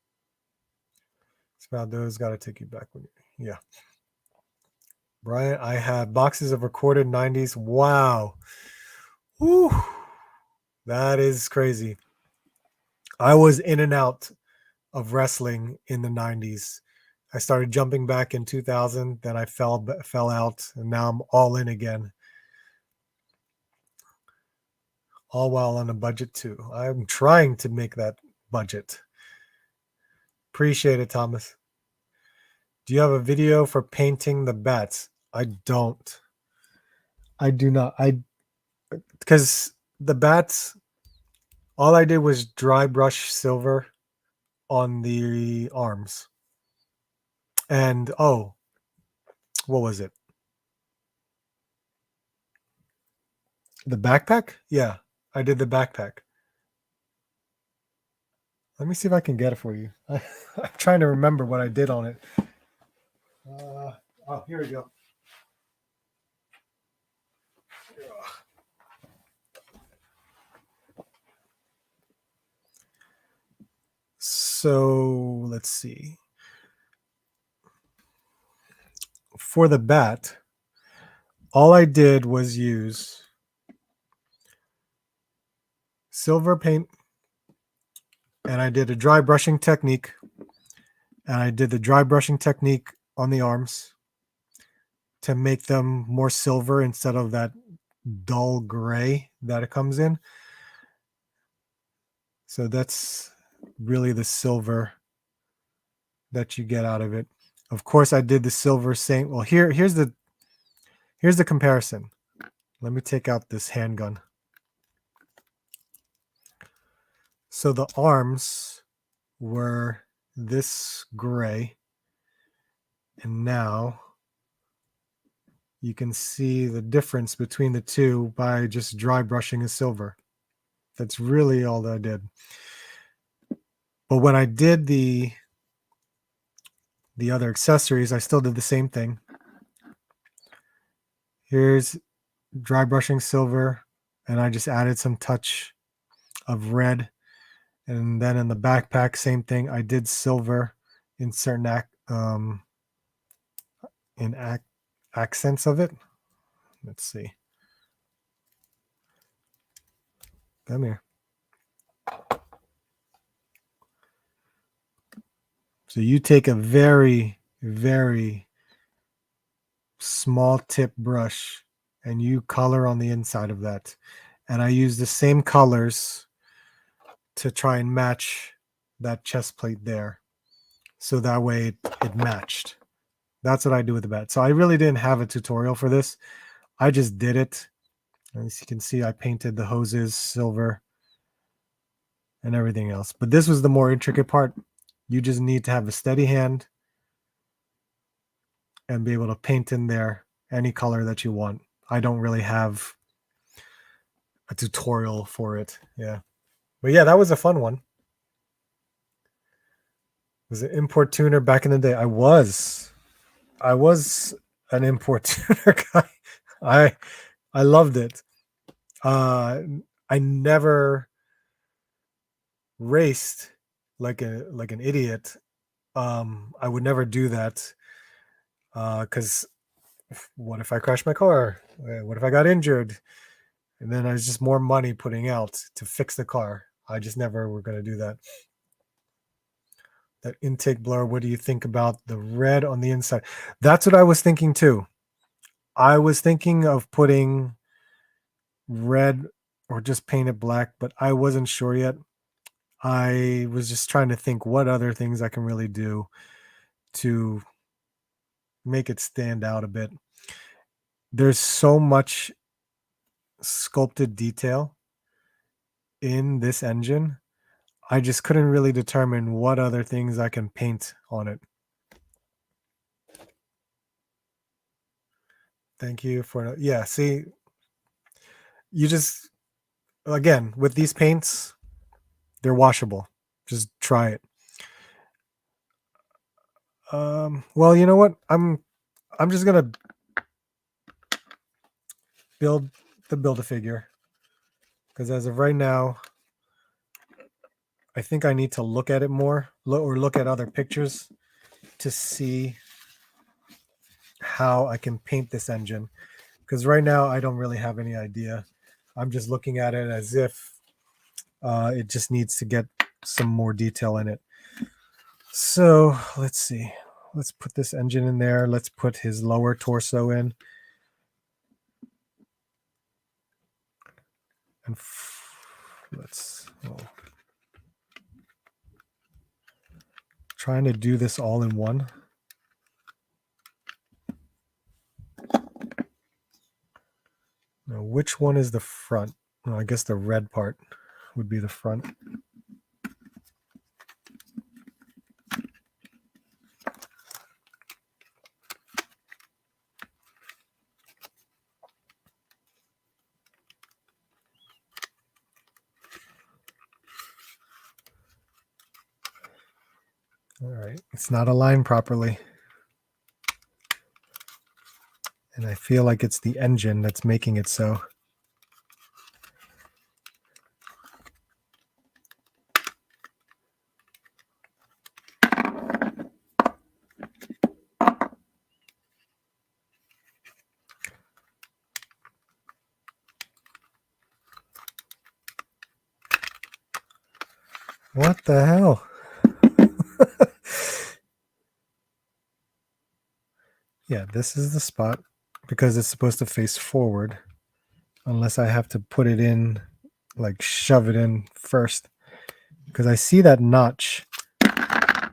It's about those. Got to take you back when you, yeah. Brian, I have boxes of recorded 90s. Wow. Whew. That is crazy. I was in and out of wrestling in the 90s. I started jumping back in 2000, then I fell out, and now I'm all in again. All while on a budget too. I'm trying to make that budget. Appreciate it, Thomas. Do you have a video for painting the bats? I don't. I do not. Because the bats, all I did was dry brush silver on the arms. And what was it? The backpack? Yeah, I did the backpack. Let me see if I can get it for you. I'm trying to remember what I did on it. Here we go. So let's see. For the bat, all I did was use silver paint, and I did a dry brushing technique, and I did the dry brushing technique on the arms to make them more silver instead of that dull gray that it comes in. So that's really the silver that you get out of it. Of course, I did the silver same. Well, here's the comparison. Let me take out this handgun. So the arms were this gray, and now you can see the difference between the two by just dry brushing a silver. That's really all that I did. But when I did the other accessories, I still did the same thing. Here's dry brushing silver, and I just added some touch of red. And then in the backpack, same thing. I did silver in certain accents of it. Let's see. Come here. So you take a very, very small tip brush and you color on the inside of that. And I use the same colors to try and match that chest plate there. So that way it matched. That's what I do with the bat. So I really didn't have a tutorial for this. I just did it. As you can see, I painted the hoses silver and everything else. But this was the more intricate part. You just need to have a steady hand and be able to paint in there any color that you want. I don't really have a tutorial for it. Yeah. But yeah, that was a fun one. Was an import tuner back in the day. I was an import tuner guy. I loved it. I never raced like an idiot. I would never do that because what if I crashed my car? What if I got injured? And then I was just more money putting out to fix the car. I just never were going to do that. That intake blower, what do you think about the red on the inside? That's what I was thinking too. I was thinking of putting red or just paint it black, but I wasn't sure yet. I was just trying to think what other things I can really do to make it stand out a bit. There's so much sculpted detail in this engine. I just couldn't really determine what other things I can paint on it. Thank you for, yeah, see, you just, again, with these paints, they're washable. Just try it. Well, you know what? I'm just gonna Build-A-Figure because as of right now, I think I need to look at it more or look at other pictures to see how I can paint this engine. Because right now I don't really have any idea. I'm just looking at it as if it just needs to get some more detail in it. So let's see. Let's put this engine in there. Let's put his lower torso in. And trying to do this all in one. Now, which one is the front? Well, I guess the red part would be the front. All right, it's not aligned properly. And I feel like it's the engine that's making it so. What the hell? Yeah, this is the spot because it's supposed to face forward unless I have to put it in, like shove it in first because I see that notch. I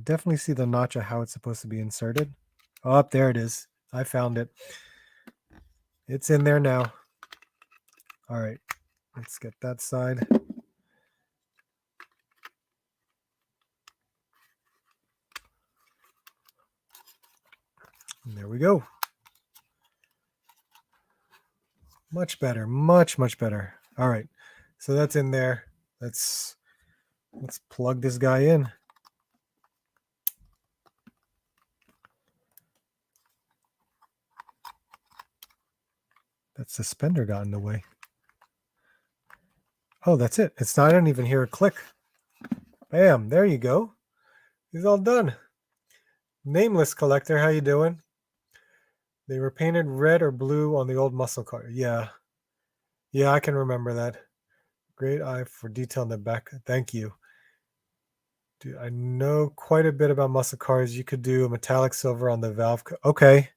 definitely see the notch of how it's supposed to be inserted. Oh, there it is. I found it. It's in there now. All right, let's get that side. And there we go. Much better, much better. All right, so that's in there. Let's plug this guy in. That suspender got in the way. Oh, that's it. It's not, I didn't even hear a click. Bam, there you go. He's all done. Nameless collector, how you doing? They were painted red or blue on the old muscle car. Yeah. Yeah, I can remember that. Great eye for detail in the back. Thank you. Dude, I know quite a bit about muscle cars. You could do a metallic silver on the valve. Okay.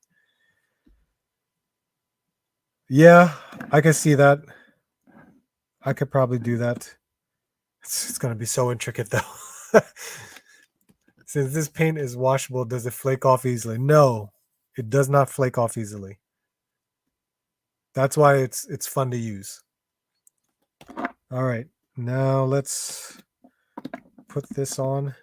Yeah, I can see that. I could probably do that. It's going to be so intricate, though. Since this paint is washable, does it flake off easily? No, it does not flake off easily. That's why it's fun to use. All right, now let's put this on.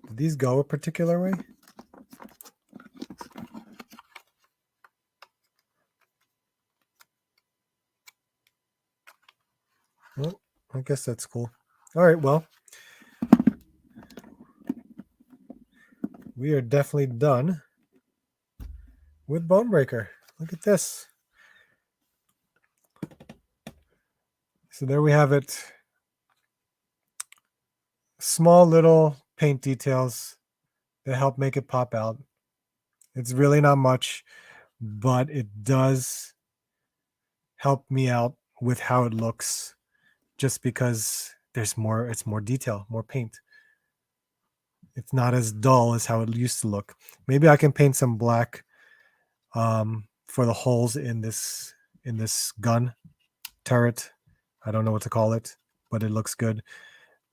Did these go a particular way? Well, I guess that's cool. All right, well, we are definitely done with Bone Breaker. Look at this. So there we have it. Small little paint details that help make it pop out. It's really not much, but it does help me out with how it looks just because there's more, it's more detail, more paint. It's not as dull as how it used to look. Maybe I can paint some black for the holes in this gun turret. I don't know what to call it, but it looks good.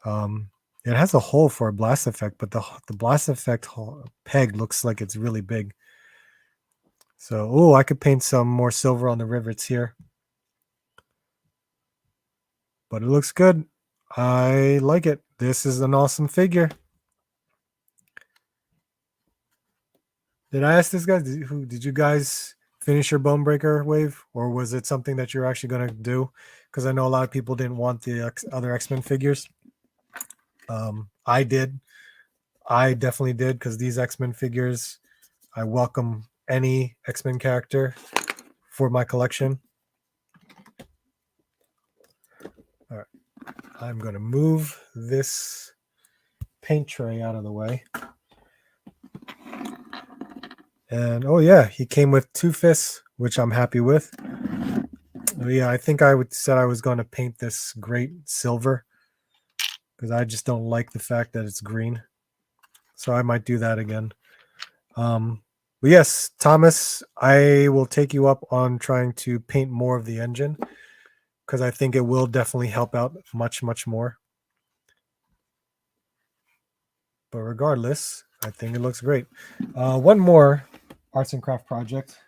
It has a hole for a blast effect, but the blast effect peg looks like it's really big. So, oh, I could paint some more silver on the rivets here. But it looks good. I like it. This is an awesome figure. Did I ask this guy? Did you guys finish your Bone Breaker wave, or was it something that you're actually going to do? Because I know a lot of people didn't want the other X-Men figures. I did. I definitely did, because these X-Men figures, I welcome any X-Men character for my collection. All right, I'm going to move this paint tray out of the way. And oh yeah, he came with 2 fists, which I'm happy with. Oh yeah, I think I said I was going to paint this great silver because I just don't like the fact that it's green. So I might do that again. But yes, Thomas, I will take you up on trying to paint more of the engine because I think it will definitely help out much, much more. But regardless, I think it looks great. One more arts and craft project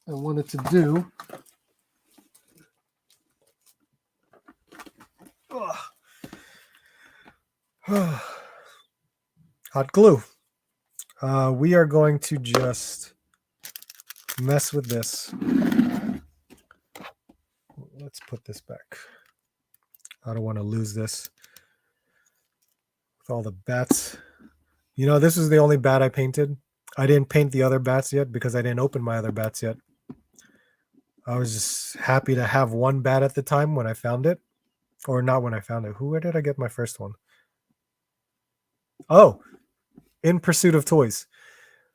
I wanted to do. Hot glue. We are going to just mess with this. Let's put this back. I don't want to lose this with all the bats. You know, this is the only bat I painted. I didn't paint the other bats yet because I didn't open my other bats yet. I was just happy to have one bat at the time when I found it. Or not when I found it. Where did I get my first one? Oh, In Pursuit of Toys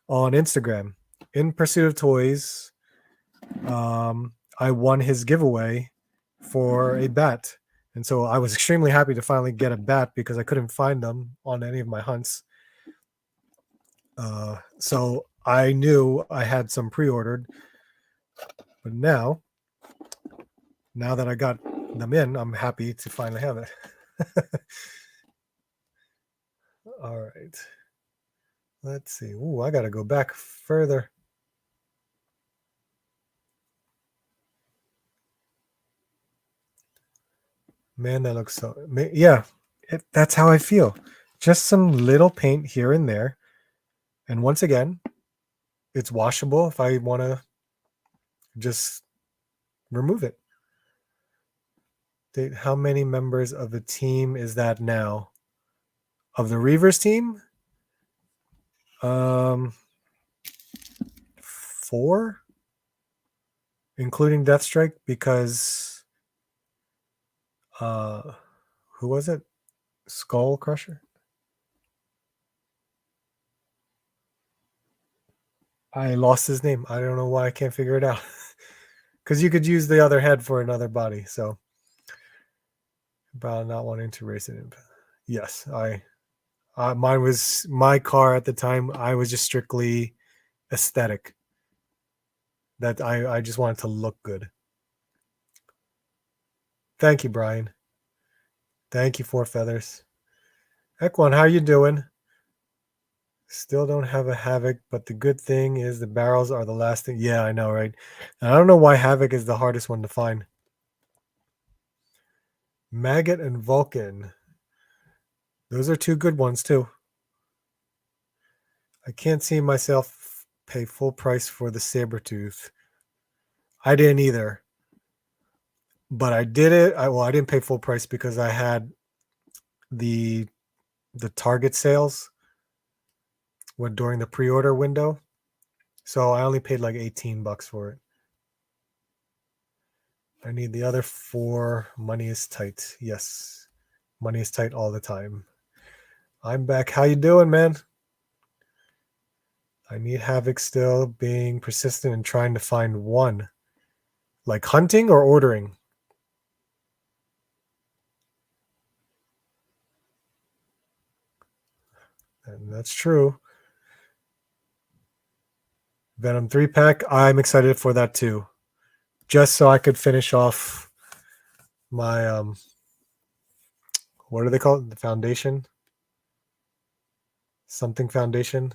on Instagram. In Pursuit of Toys, I won his giveaway for a bat. And so I was extremely happy to finally get a bat because I couldn't find them on any of my hunts. So I knew I had some pre-ordered. But now that I got them in, I'm happy to finally have it. All right. Let's see. Ooh, I got to go back further. Man, that looks so... Yeah, that's how I feel. Just some little paint here and there. And once again, it's washable if I want to just remove it. How many members of the team is that now? Of the Reavers team? 4, including Deathstrike, because who was it? Skull Crusher? I lost his name. I don't know why I can't figure it out. Because you could use the other head for another body. So, about not wanting to race it. Yes, mine was my car at the time. I was just strictly aesthetic. That I just wanted to look good. Thank you, Brian. Thank you, Four Feathers. Equan, how you doing? Still don't have a Havoc, but the good thing is the barrels are the last thing. Yeah, I know, right? And I don't know why Havoc is the hardest one to find. Maggot and Vulcan. Those are two good ones, too. I can't see myself pay full price for the Sabretooth. I didn't either. But I did it. I didn't pay full price because I had the Target sales during the pre-order window. So I only paid like $18 for it. I need the other 4. Money is tight. Yes. Money is tight all the time. I'm back. How you doing, man? I need Havoc still, being persistent and trying to find one. Like hunting or ordering? And that's true. Venom 3-pack. I'm excited for that too. Just so I could finish off my what do they call it? The foundation? Something foundation?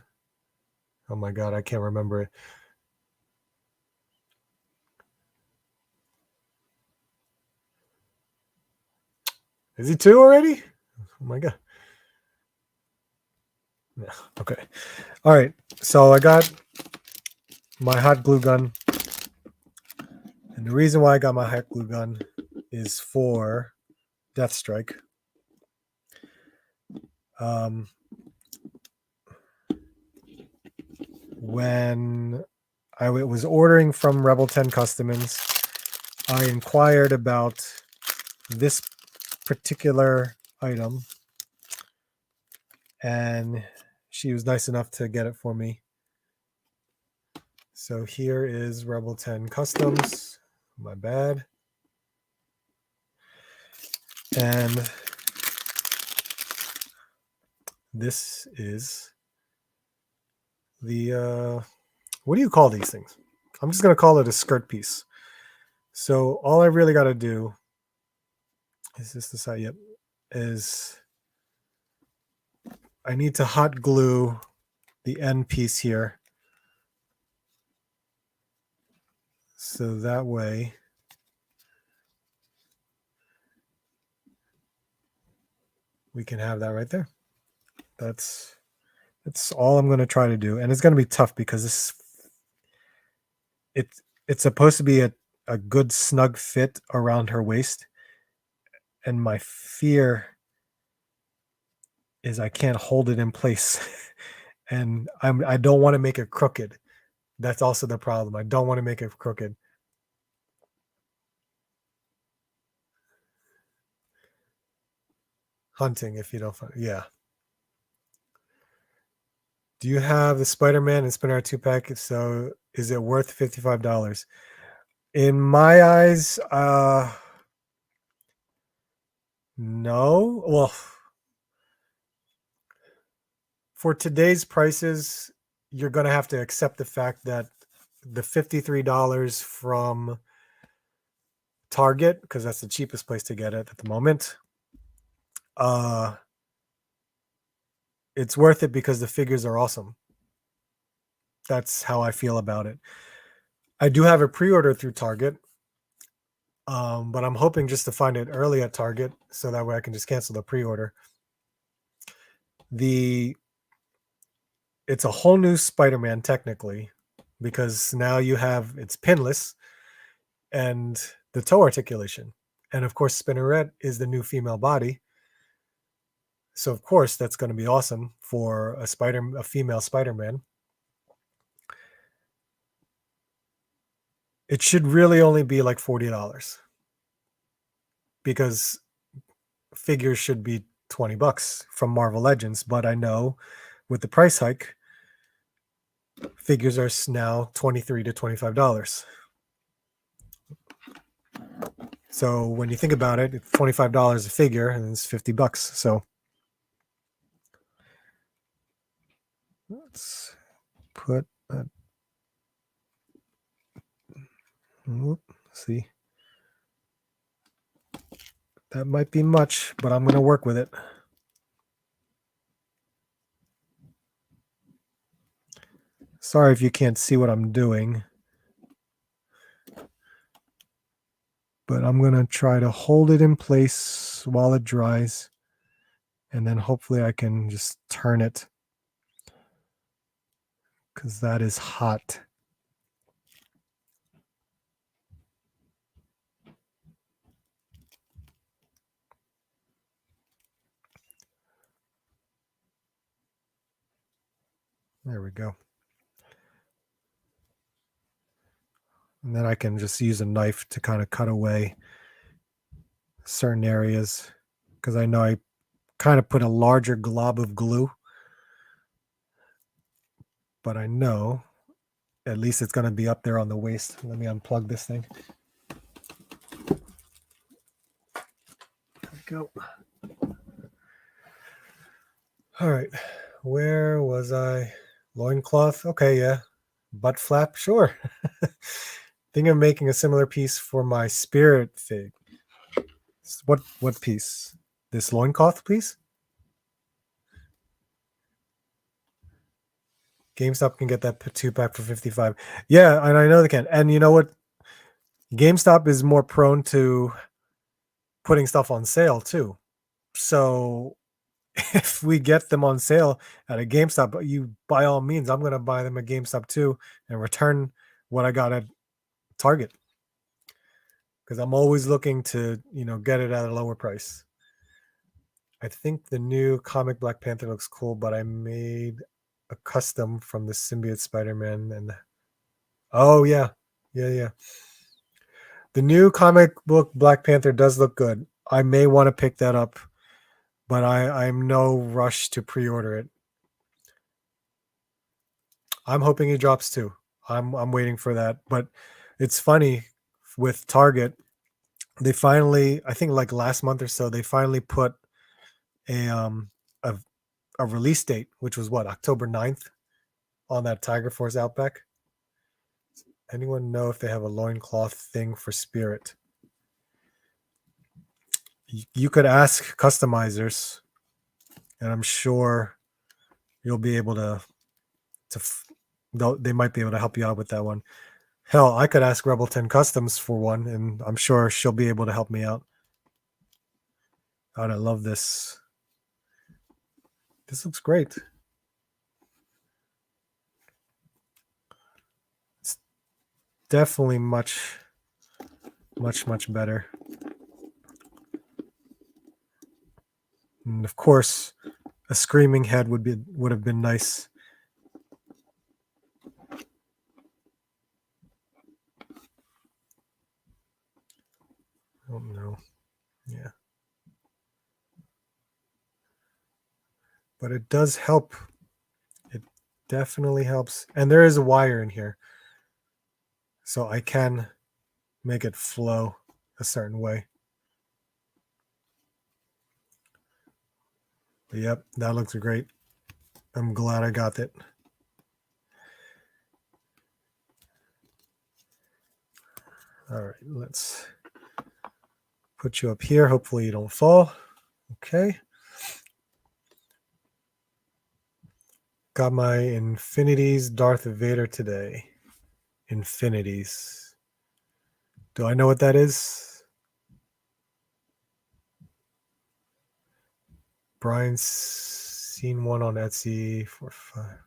Oh my god, I can't remember it. Is he 2 already? Oh my god. Yeah, okay. All right. So I got my hot glue gun. And the reason why I got my hot glue gun is for Deathstrike. When I was ordering from Rebel 10 Customins, I inquired about this particular item, and she was nice enough to get it for me. So here is Rebel 10 Customs. My bad. And this is the what do you call these things? I'm just going to call it a skirt piece. So all I really got to do is this the side? Yep. Is I need to hot glue the end piece here. So that way we can have that right there. That's all I'm going to try to do. And it's going to be tough because it's supposed to be a good snug fit around her waist. And my fear is I can't hold it in place. And I don't want to make it crooked. That's also the problem. I don't want to make it crooked. Hunting, if you don't find it. Yeah. Do you have the Spider-Man and Spinner 2-pack? If so, is it worth $55? In my eyes, no. Well, for today's prices, you're going to have to accept the fact that the $53 from Target, because that's the cheapest place to get it at the moment, it's worth it because the figures are awesome. That's how I feel about it. I do have a pre-order through Target, but I'm hoping just to find it early at Target so that way I can just cancel the pre-order. It's a whole new Spider-Man technically, because now you have it's pinless and the toe articulation, and of course Spinneret is the new female body. So of course that's going to be awesome for a female Spider-Man. It should really only be like $40 because figures should be $20 from Marvel Legends, but I know with the price hike, figures are now $23 to $25. So when you think about it, it's $25 a figure and it's $50. So let's put that. See, that might be much, but I'm going to work with it. Sorry if you can't see what I'm doing, but I'm going to try to hold it in place while it dries, and then hopefully I can just turn it because that is hot. There we go. And then I can just use a knife to kind of cut away certain areas because I know I kind of put a larger glob of glue, but I know at least it's going to be up there on the waist. Let me unplug this thing. There we go. All right. Where was I? Loincloth? Okay, yeah. Butt flap? Sure. Think of making a similar piece for my spirit fig. What piece? This loincloth piece? GameStop can get that 2-pack for $55. Yeah, and I know they can. And you know what? GameStop is more prone to putting stuff on sale too. So if we get them on sale at a GameStop, you by all means, I'm going to buy them at GameStop too and return what I got at Target because I'm always looking to, get it at a lower price. I think the new comic Black Panther looks cool, but I made a custom from the symbiote Spider-Man and oh yeah. Yeah. The new comic book Black Panther does look good. I may want to pick that up, but I'm no rush to pre-order it. I'm hoping he drops too. I'm waiting for that. But it's funny with Target, they finally, I think like last month or so, they finally put a a, a release date, which was what, October 9th on that Tiger Force Outback. Anyone know if they have a loincloth thing for Spirit? You could ask customizers, and I'm sure you'll be able to they might be able to help you out with that one. Hell, I could ask Rebel 10 Customs for one, and I'm sure she'll be able to help me out. God, I love this. This looks great. It's definitely much better. And of course, a screaming head would have been nice. Oh no. Yeah. But it does help. It definitely helps. And there is a wire in here. So I can make it flow a certain way. But yep, that looks great. I'm glad I got it. All right, let's put you up here. Hopefully you don't fall. Okay. Got my Infinities Darth Vader today. Infinities. Do I know what that is? Brian's seen one on Etsy for $5.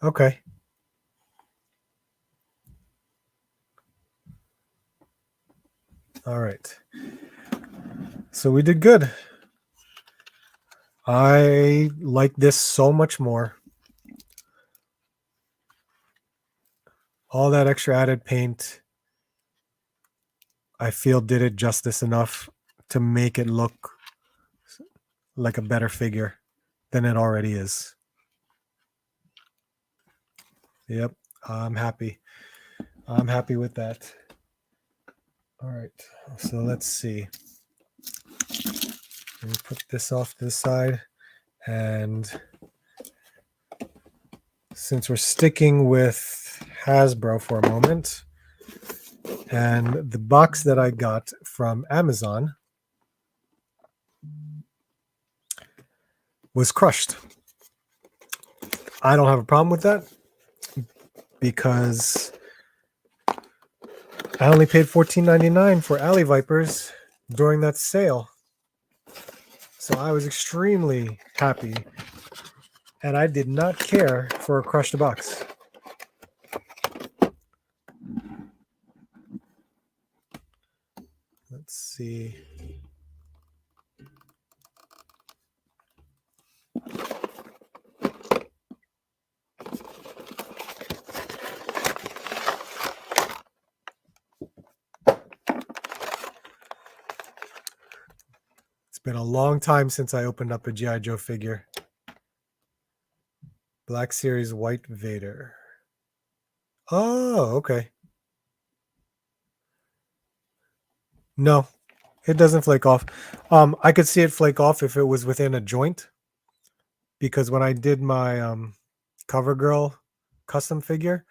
Okay. All right. So we did good. I like this so much more. All that extra added paint, I feel did it justice enough to make it look like a better figure than it already is. Yep, I'm happy. I'm happy with that. All right, so let's see. Let me put this off to the side. And since we're sticking with Hasbro for a moment, and the box that I got from Amazon was crushed. I don't have a problem with that because I only paid $14.99 for Alley Vipers during that sale. So I was extremely happy, and I did not care for a crushed box. Let's see. It's been a long time since I opened up a G.I. Joe figure. Black Series White Vader. Oh, okay. No, it doesn't flake off. I could see it flake off if it was within a joint, because when I did my CoverGirl custom figure,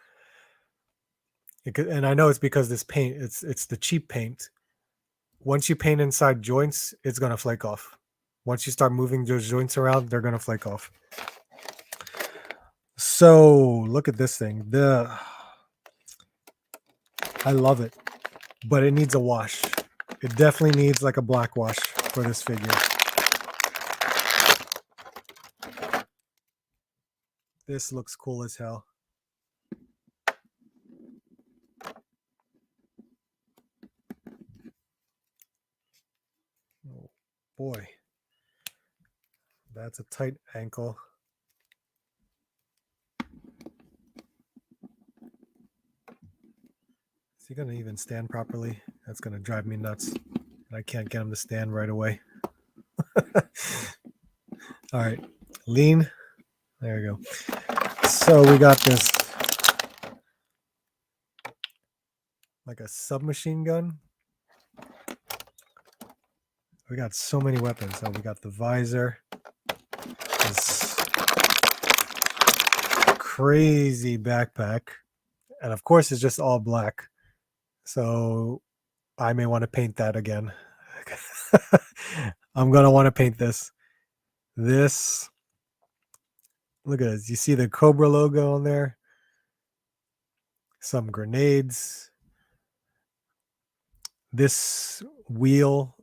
and I know it's because this paint, it's the cheap paint. Once you paint inside joints, it's gonna flake off. Once you start moving those joints around, they're gonna flake off. So look at this thing. I love it, but it needs a wash. It definitely needs like a black wash for this figure. This looks cool as hell. Oh boy, that's a tight ankle. Is he gonna even stand properly? That's gonna drive me nuts. I can't get him to stand right away. All right, lean. There we go. So we got this like a submachine gun. We got so many weapons. So we got the visor. This crazy backpack. And of course, it's just all black. So I may want to paint that again. I'm going to want to paint this. This, look at this. You see the Cobra logo on there? Some grenades. This wheel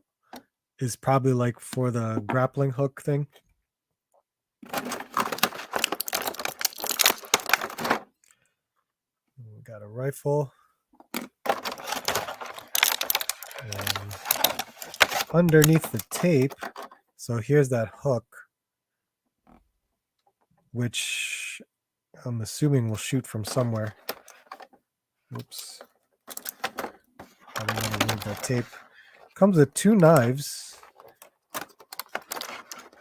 is probably like for the grappling hook thing. We got a rifle. And underneath the tape, so here's that hook, which I'm assuming will shoot from somewhere. Oops. I'm going to remove that tape. Comes with 2 knives,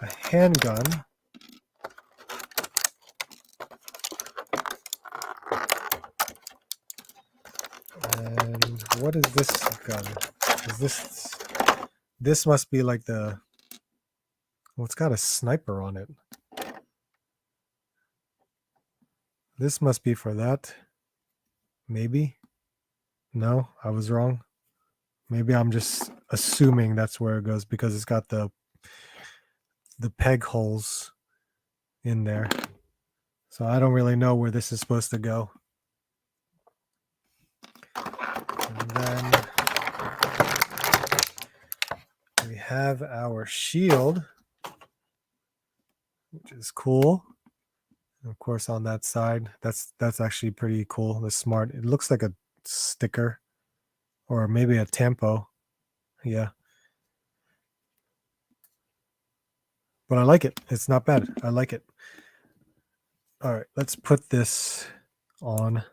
a handgun, and what is this gun? Is this must be like the, well, it's got a sniper on it. This must be for that. Maybe. No, I was wrong. Maybe I'm just assuming that's where it goes because it's got the peg holes in there. So I don't really know where this is supposed to go. And then we have our shield, which is cool. And of course, on that side, that's actually pretty cool. The smart. It looks like a sticker, or maybe a tampo. Yeah. But I like it. It's not bad. I like it. All right, let's put this on.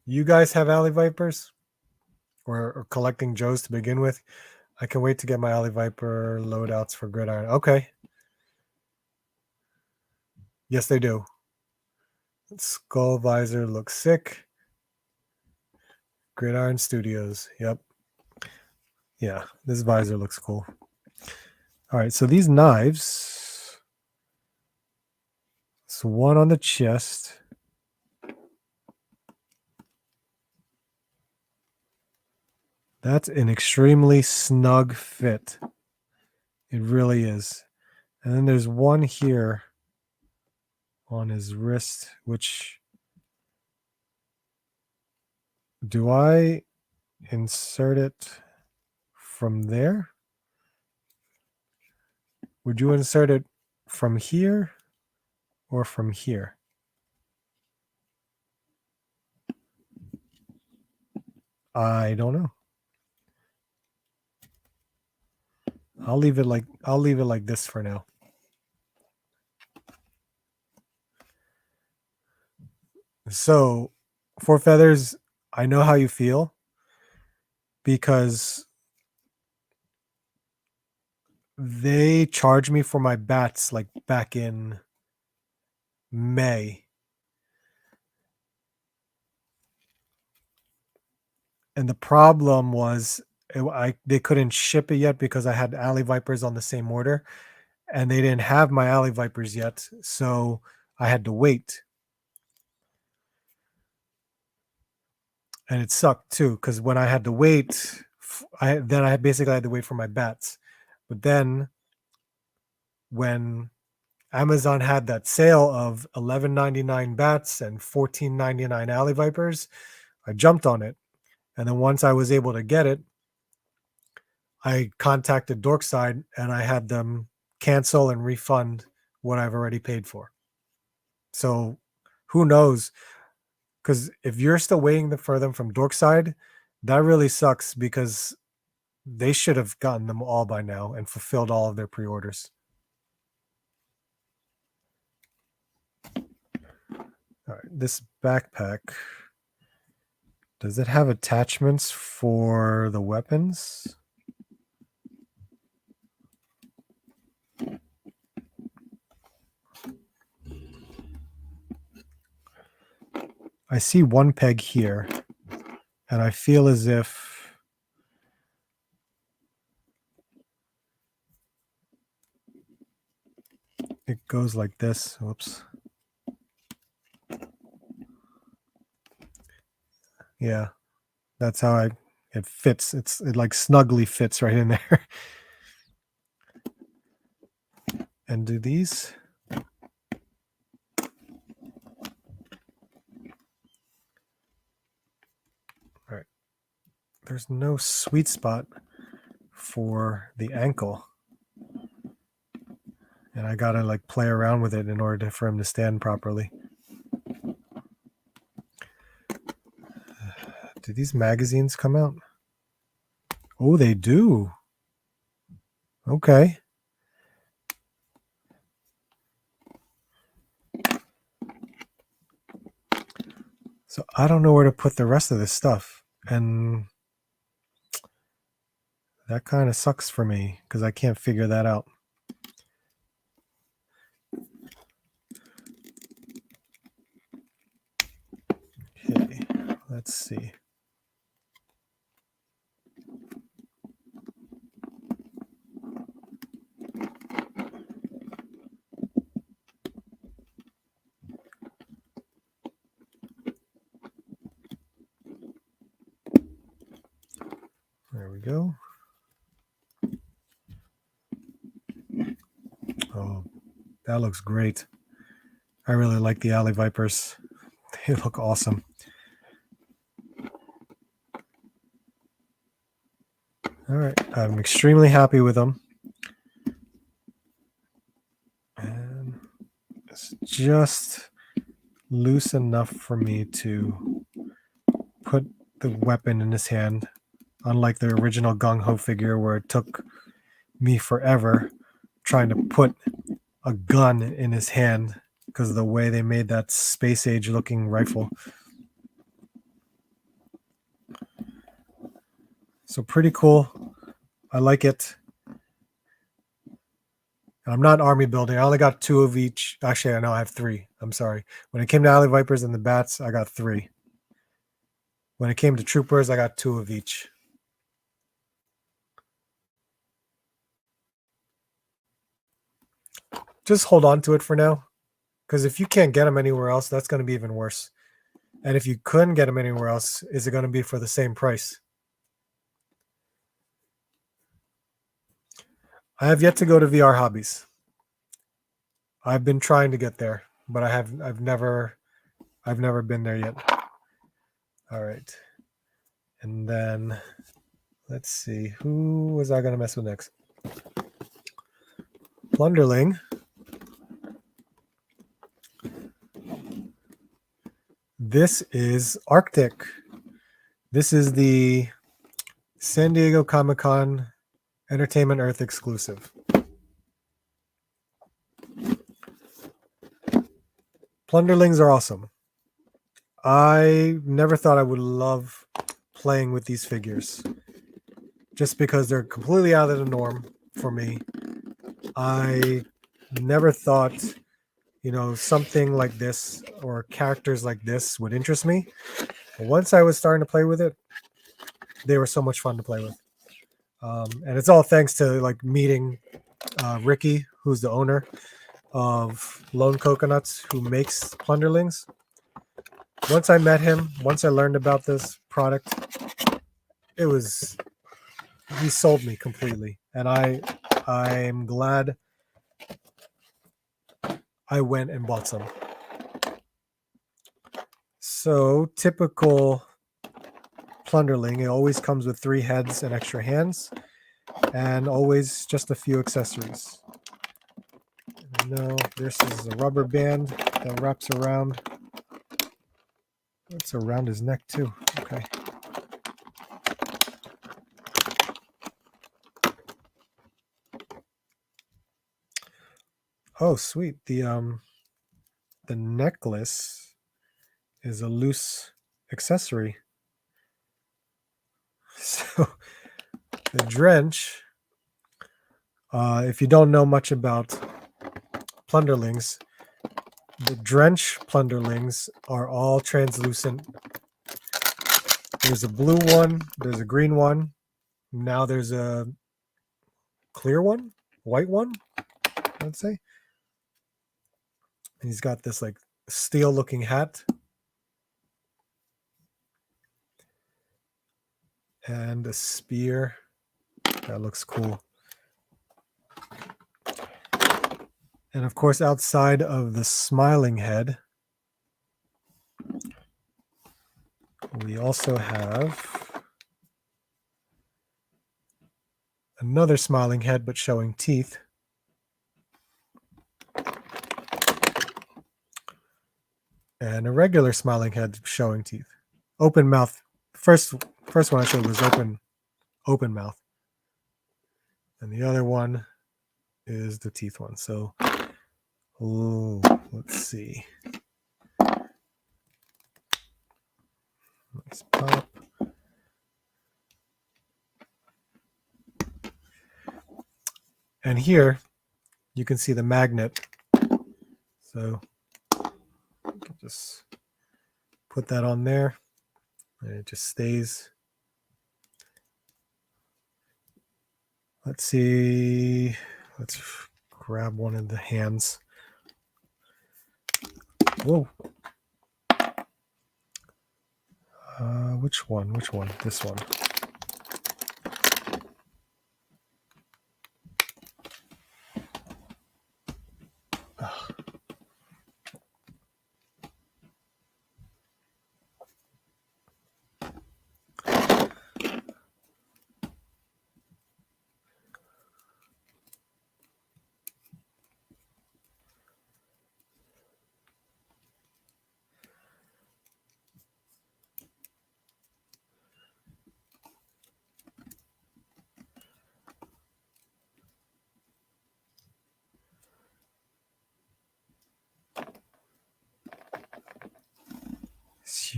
You guys have alley vipers or collecting Joes to begin with? I can wait to get my alley viper loadouts for gridiron. Okay. Yes, they do. Skull visor looks sick. Gridiron Studios. Yep. Yeah, this visor looks cool. All right, so these knives. So one on the chest. That's an extremely snug fit. It really is. And then there's one here on his wrist, which do I insert it from there? Would you insert it from here or from here? I don't know. I'll leave it like this for now. So, for feathers, I know how you feel because they charged me for my bats like back in May. And the problem was they couldn't ship it yet because I had alley vipers on the same order and they didn't have my alley vipers yet. So I had to wait. And it sucked too because when I had to wait, I basically had to wait for my bats. But then when Amazon had that sale of $11.99 bats and $14.99 alley vipers, I jumped on it. And then once I was able to get it, I contacted Dorkside and I had them cancel and refund what I've already paid for. So who knows? Because if you're still waiting for them from Dorkside, that really sucks because they should have gotten them all by now and fulfilled all of their pre-orders. All right, this backpack, does it have attachments for the weapons? I see one peg here, and I feel as if it goes like this. Whoops. Yeah, that's how it fits. It like snugly fits right in there. And do these? All right. There's no sweet spot for the ankle. And I gotta like play around with it in order for him to stand properly. Do these magazines come out? Oh, they do. Okay. So I don't know where to put the rest of this stuff. And that kind of sucks for me because I can't figure that out. Okay, let's see. There we go. Oh, that looks great. I really like the alley vipers. They look awesome. All right, I'm extremely happy with them. And it's just loose enough for me to put the weapon in his hand unlike the original Gung Ho figure where it took me forever trying to put a gun in his hand because of the way they made that space age looking rifle. So pretty cool. I like it. I'm not army building. I only got 2 of each. Actually, I know I have 3. I'm sorry. When it came to Alley Vipers and the Bats, I got 3. When it came to Troopers, I got 2 of each. Just hold on to it for now. Because if you can't get them anywhere else, that's going to be even worse. And if you couldn't get them anywhere else, is it going to be for the same price? I have yet to go to VR Hobbies. I've been trying to get there, but I've never been there yet. All right. And then let's see, who was I going to mess with next? Plunderling. This is Arctic. This is the San Diego Comic-Con Entertainment Earth exclusive. Plunderlings are awesome. I never thought I would love playing with these figures just because they're completely out of the norm for me. I never thought, something like this or characters like this would interest me. But once I was starting to play with it, they were so much fun to play with. And it's all thanks to meeting Ricky, who's the owner of Lone Coconuts, who makes Plunderlings. Once I met him, once I learned about this product, he sold me completely. And I'm glad I went and bought some. So typical Plunderling, it always comes with 3 heads and extra hands, and always just a few accessories. No, this is a rubber band that wraps around. It's around his neck too. Okay. Oh, sweet. The necklace is a loose accessory. So the drench, if you don't know much about Plunderlings, the drench Plunderlings are all translucent. There's a blue one, there's a green one, now there's a clear one, white one, I'd say. And he's got this steel looking hat. And a spear. That looks cool. And of course, outside of the smiling head, we also have another smiling head, but showing teeth. And a regular smiling head showing teeth. Open mouth. First one I showed was open mouth. And the other one is the teeth one. So, let's see. Nice pop. And here you can see the magnet. So just put that on there and it just stays. Let's see. Let's grab one of the hands. Whoa. Which one? This one.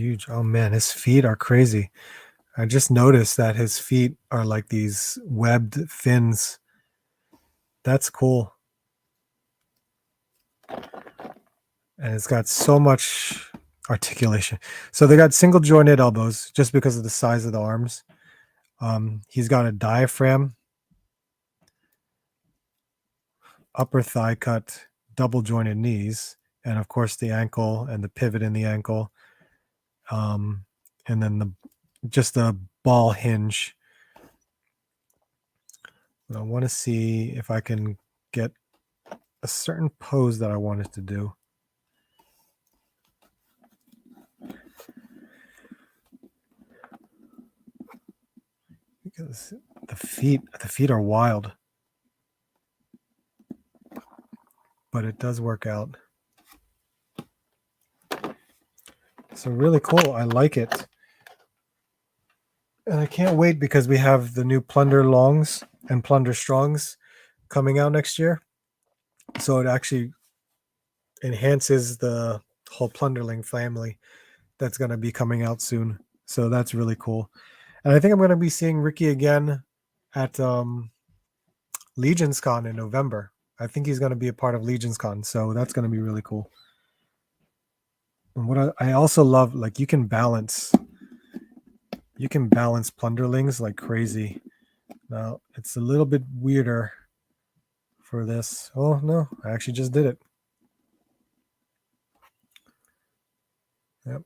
huge. Oh man, his feet are crazy. I just noticed that his feet are like these webbed fins. That's cool. And it's got so much articulation. So they got single jointed elbows just because of the size of the arms. He's got a diaphragm, upper thigh cut, double jointed knees, and of course the ankle and the pivot in the ankle. And then just the ball hinge. I want to see if I can get a certain pose that I wanted to do. Because the feet are wild. But it does work out. So really cool. I like it. And I can't wait because we have the new Plunderlings and Plunderstrongs coming out next year. So it actually enhances the whole Plunderling family that's going to be coming out soon. So that's really cool. And I think I'm going to be seeing Ricky again at Legions Con in November. I think he's going to be a part of Legions Con. So that's going to be really cool. And what I also love, like you can balance Plunderlings like crazy. Now it's a little bit weirder for this. Oh no, I actually just did it. Yep.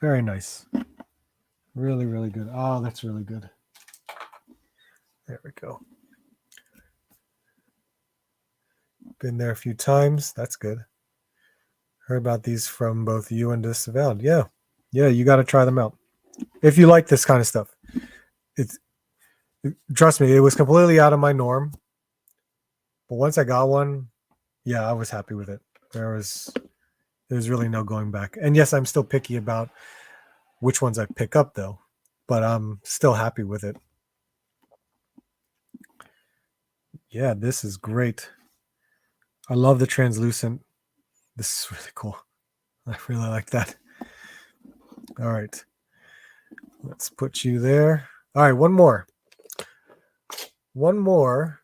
Very nice. Really, really good. Oh, that's really good. There we go. Been there a few times. That's good. Heard about these from both you and Disavowed. Yeah. Yeah, you got to try them out. If you like this kind of stuff. Trust me, it was completely out of my norm. But once I got one, yeah, I was happy with it. There's really no going back. And yes, I'm still picky about which ones I pick up though, but I'm still happy with it. Yeah, this is great. I love the translucent. This is really cool. I really like that. All right. Let's put you there. All right, one more. One more.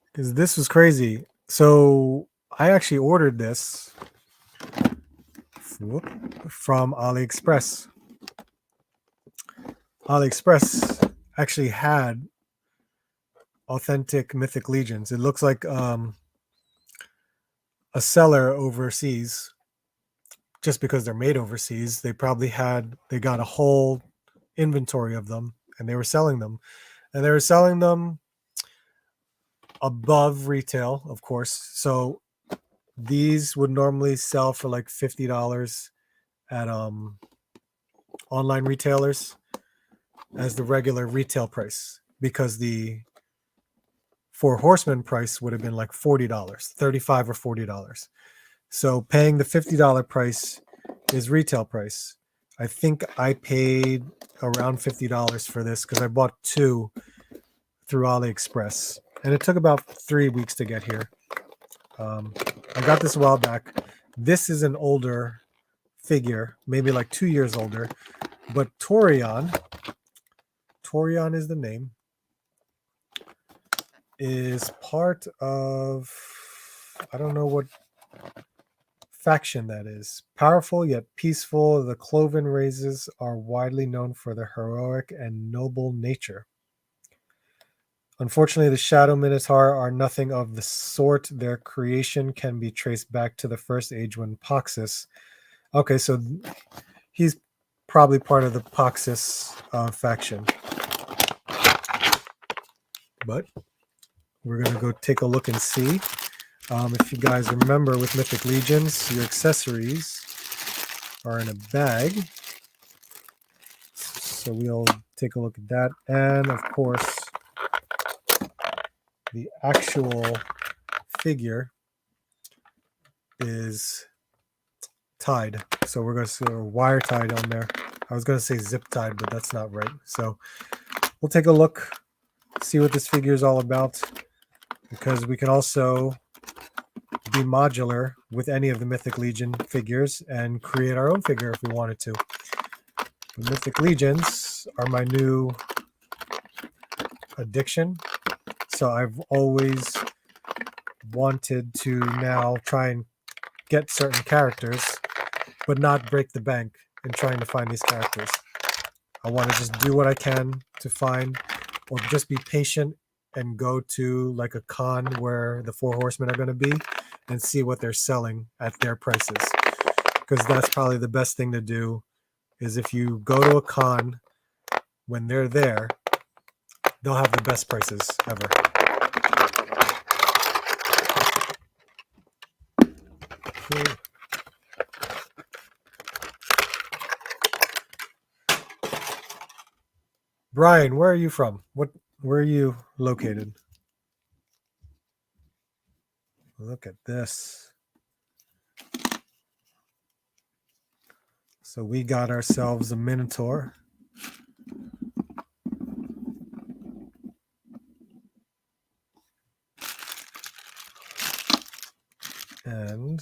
Because this was crazy. So I actually ordered this from AliExpress. AliExpress actually had authentic Mythic Legions. It looks like a seller overseas, just because they're made overseas, they got a whole inventory of them and they were selling them. And they were selling them above retail, of course. So these would normally sell for like $50 at online retailers as the regular retail price, because the Four Horsemen price would have been like $40, $35 or $40. So paying the $50 price is retail price. I think I paid around $50 for this because I bought two through AliExpress, and it took about 3 weeks to get here. I got this a while back. This is an older figure, maybe like 2 years older, but Torion is the name, is part of, I don't know what faction that is. Powerful yet peaceful, the Cloven races are widely known for their heroic and noble nature. Unfortunately, the Shadow Minotaur are nothing of the sort. Their creation can be traced back to the First Age when Poxus. Okay, so he's probably part of the Poxus faction. But we're going to go take a look and see. If you guys remember, with Mythic Legions, your accessories are in a bag. So we'll take a look at that. And of course, the actual figure is tied. So we're going to see a wire tied on there. I was going to say zip tied, but that's not right. So we'll take a look, see what this figure is all about, because we can also be modular with any of the Mythic Legion figures and create our own figure if we wanted to. The Mythic Legions are my new addiction, so I've always wanted to now try and get certain characters, but not break the bank in trying to find these characters. I want to just do what I can to find, or just be patient and go to like a con where the Four Horsemen are going to be and see what they're selling at their prices. Because that's probably the best thing to do, is if you go to a con, when they're there, they'll have the best prices ever. Brian, where are you from? Where are you located? Look at this. So we got ourselves a Minotaur. And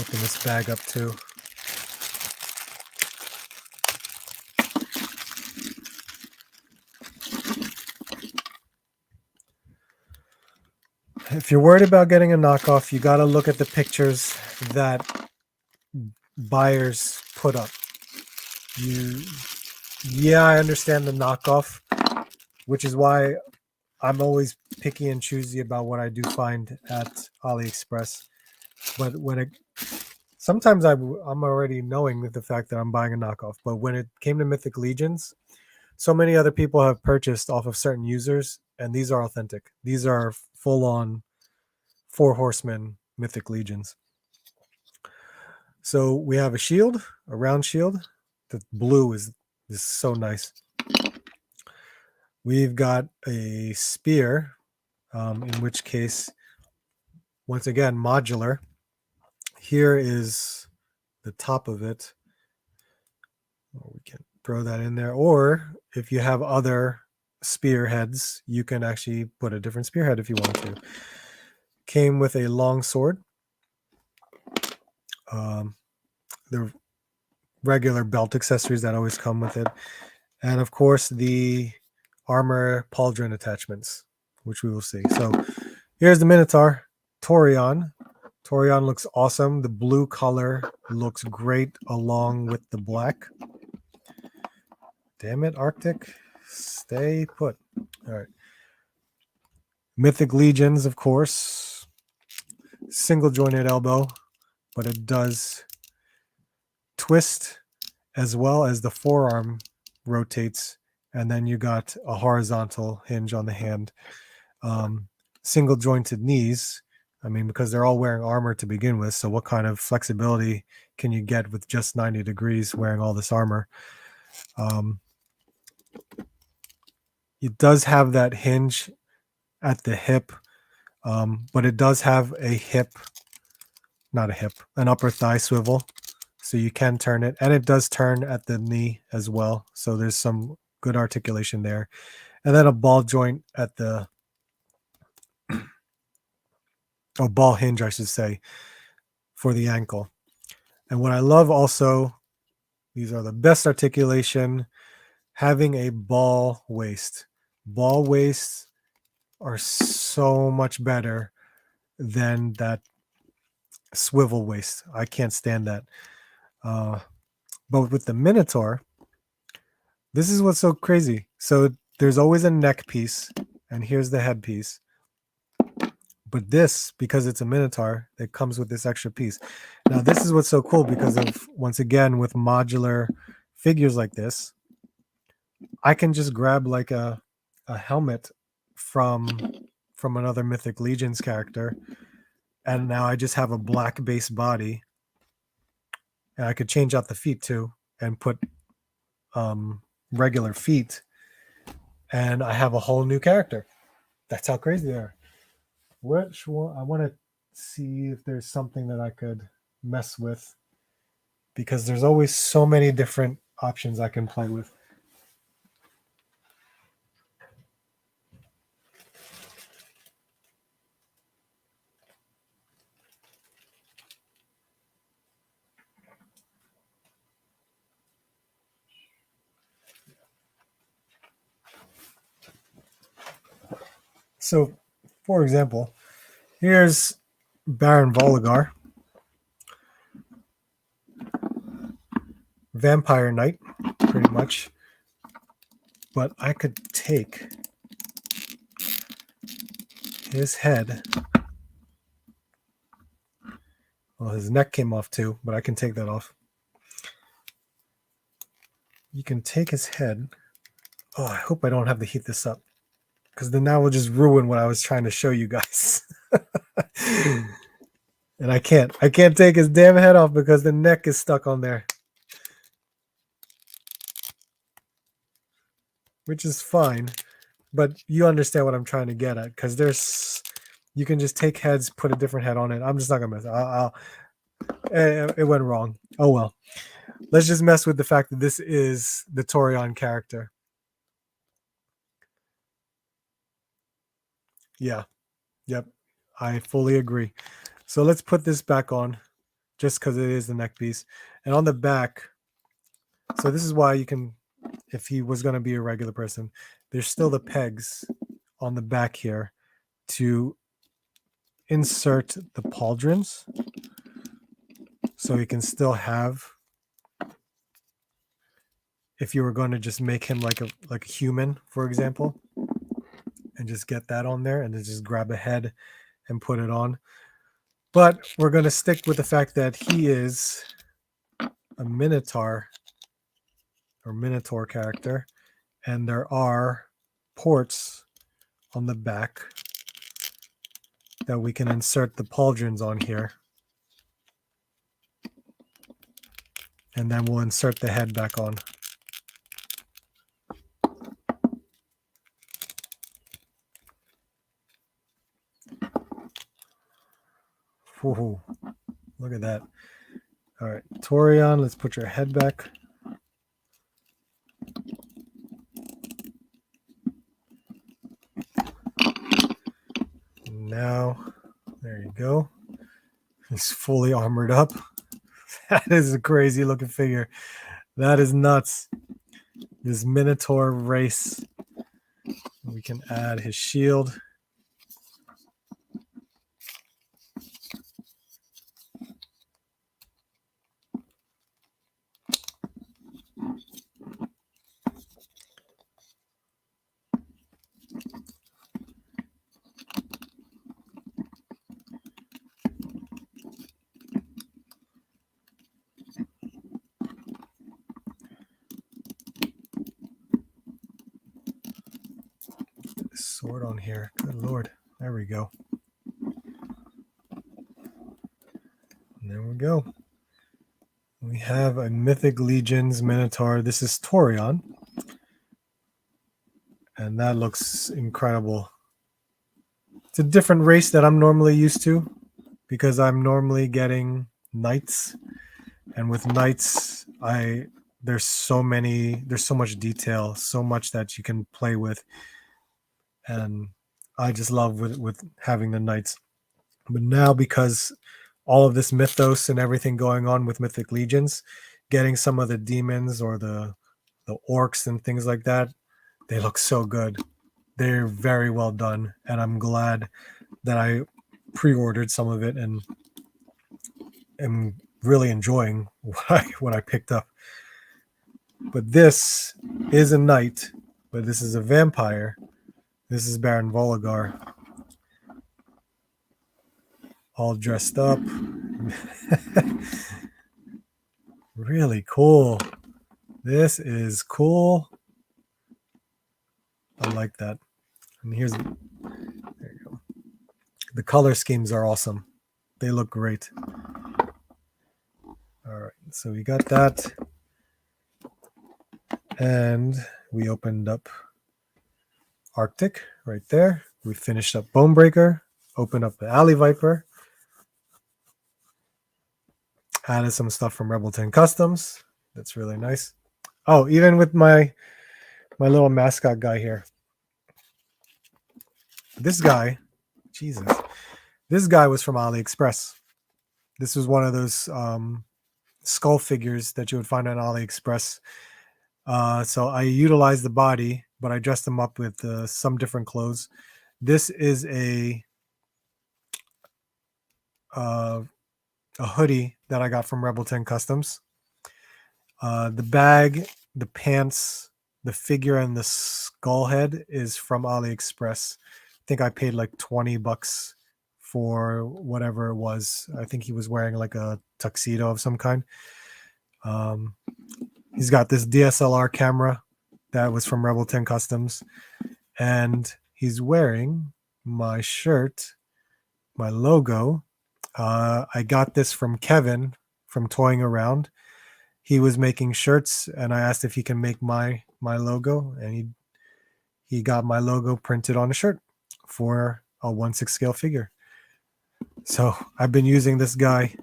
open this bag up too. If you're worried about getting a knockoff, you got to look at the pictures that buyers put up. Yeah, I understand the knockoff, which is why I'm always picky and choosy about what I do find at AliExpress. But sometimes I'm already knowing the fact that I'm buying a knockoff. But when it came to Mythic Legions, so many other people have purchased off of certain users, and these are authentic. These are full-on Four Horsemen Mythic Legions. So we have a shield, a round shield. The blue is so nice. We've got a spear, in which case, once again, modular. Here is the top of it. We can throw that in there. Or if you have other spearheads, you can actually put a different spearhead if you want to. Came with a long sword. The regular belt accessories that always come with it. And of course, the armor pauldron attachments, which we will see. So here's the Minotaur, Torion. Torion looks awesome. The blue color looks great along with the black. Damn it, Arctic. Stay put. All right. Mythic Legions, of course. Single jointed elbow, but it does twist as well as the forearm rotates. And then you got a horizontal hinge on the hand. Single jointed knees. I mean, because they're all wearing armor to begin with. So what kind of flexibility can you get with just 90 degrees wearing all this armor? It does have that hinge at the hip, but it does have an upper thigh swivel. So you can turn it. And it does turn at the knee as well. So there's some good articulation there. And then a ball joint at the ball hinge, I should say, for the ankle. And what I love also, these are the best articulation, having a ball waist. Ball waists are so much better than that swivel waist. I can't stand that. But with the Minotaur, this is what's so crazy. So there's always a neck piece, and here's the head piece. But this, because it's a Minotaur, it comes with this extra piece. Now, this is what's so cool because of, once again, with modular figures like this, I can just grab like a helmet from another Mythic Legions character, and now I just have a black base body. And I could change out the feet too and put regular feet, and I have a whole new character. That's how crazy they are. Which one? I want to see if there's something that I could mess with, because there's always so many different options I can play with. So, for example, here's Baron Volgar, Vampire Knight, pretty much. But I could take his head. Well, his neck came off too, but I can take that off. You can take his head. Oh, I hope I don't have to heat this up, because then that will just ruin what I was trying to show you guys. And I can't take his damn head off because the neck is stuck on there, which is fine, but you understand what I'm trying to get at, because you can just take heads, put a different head on it. I'm just not gonna mess. It went wrong. Oh well. Let's just mess with the fact that this is the Torion character. Yeah. Yep. I fully agree. So let's put this back on, just because it is the neck piece. And on the back, so this is why you can, if he was going to be a regular person, there's still the pegs on the back here to insert the pauldrons. So you can still have, if you were going to just make him like a human, for example, and just get that on there and then just grab a head and put it on. But we're going to stick with the fact that he is a Minotaur or Minotaur character, and there are ports on the back that we can insert the pauldrons on here. And then we'll insert the head back on. Whoa, look at that. All right, Torion, let's put your head back. Now, there you go. He's fully armored up. That is a crazy looking figure. That is nuts. This Minotaur race. We can add his shield. Sword on here. Good lord. There we go. And there we go. We have a Mythic Legions Minotaur. This is Torion. And that looks incredible. It's a different race that I'm normally used to, because I'm normally getting knights. And with knights, there's so much detail, so much that you can play with. And I just love with having the knights. But now, because all of this mythos and everything going on with Mythic Legions, getting some of the demons or the orcs and things like that, they look so good. They're very well done, and I'm glad that I pre-ordered some of it and am really enjoying what I picked up. But this is a knight, but this is a vampire. This is Baron Volgar, all dressed up. Really cool. This is cool. I like that. And there you go. The color schemes are awesome. They look great. All right, so we got that. And we opened up Arctic right there. We finished up Bone Breaker, opened up the Alley Viper, added some stuff from Rebel 10 Customs. That's really nice. Oh, even with my little mascot guy here. This guy, Jesus, this guy was from AliExpress. This was one of those skull figures that you would find on AliExpress. So I utilized the body, but I dressed him up with some different clothes. This is a hoodie that I got from Rebel 10 Customs. The bag, the pants, the figure, and the skull head is from AliExpress. I think I paid like $20 for whatever it was. I think he was wearing like a tuxedo of some kind. He's got this DSLR camera that was from Rebel 10 Customs, and he's wearing my shirt, my logo. I got this from Kevin from Toying Around. He was making shirts, and I asked if he can make my logo, and he got my logo printed on a shirt for a 1/6 scale figure. So I've been using this guy,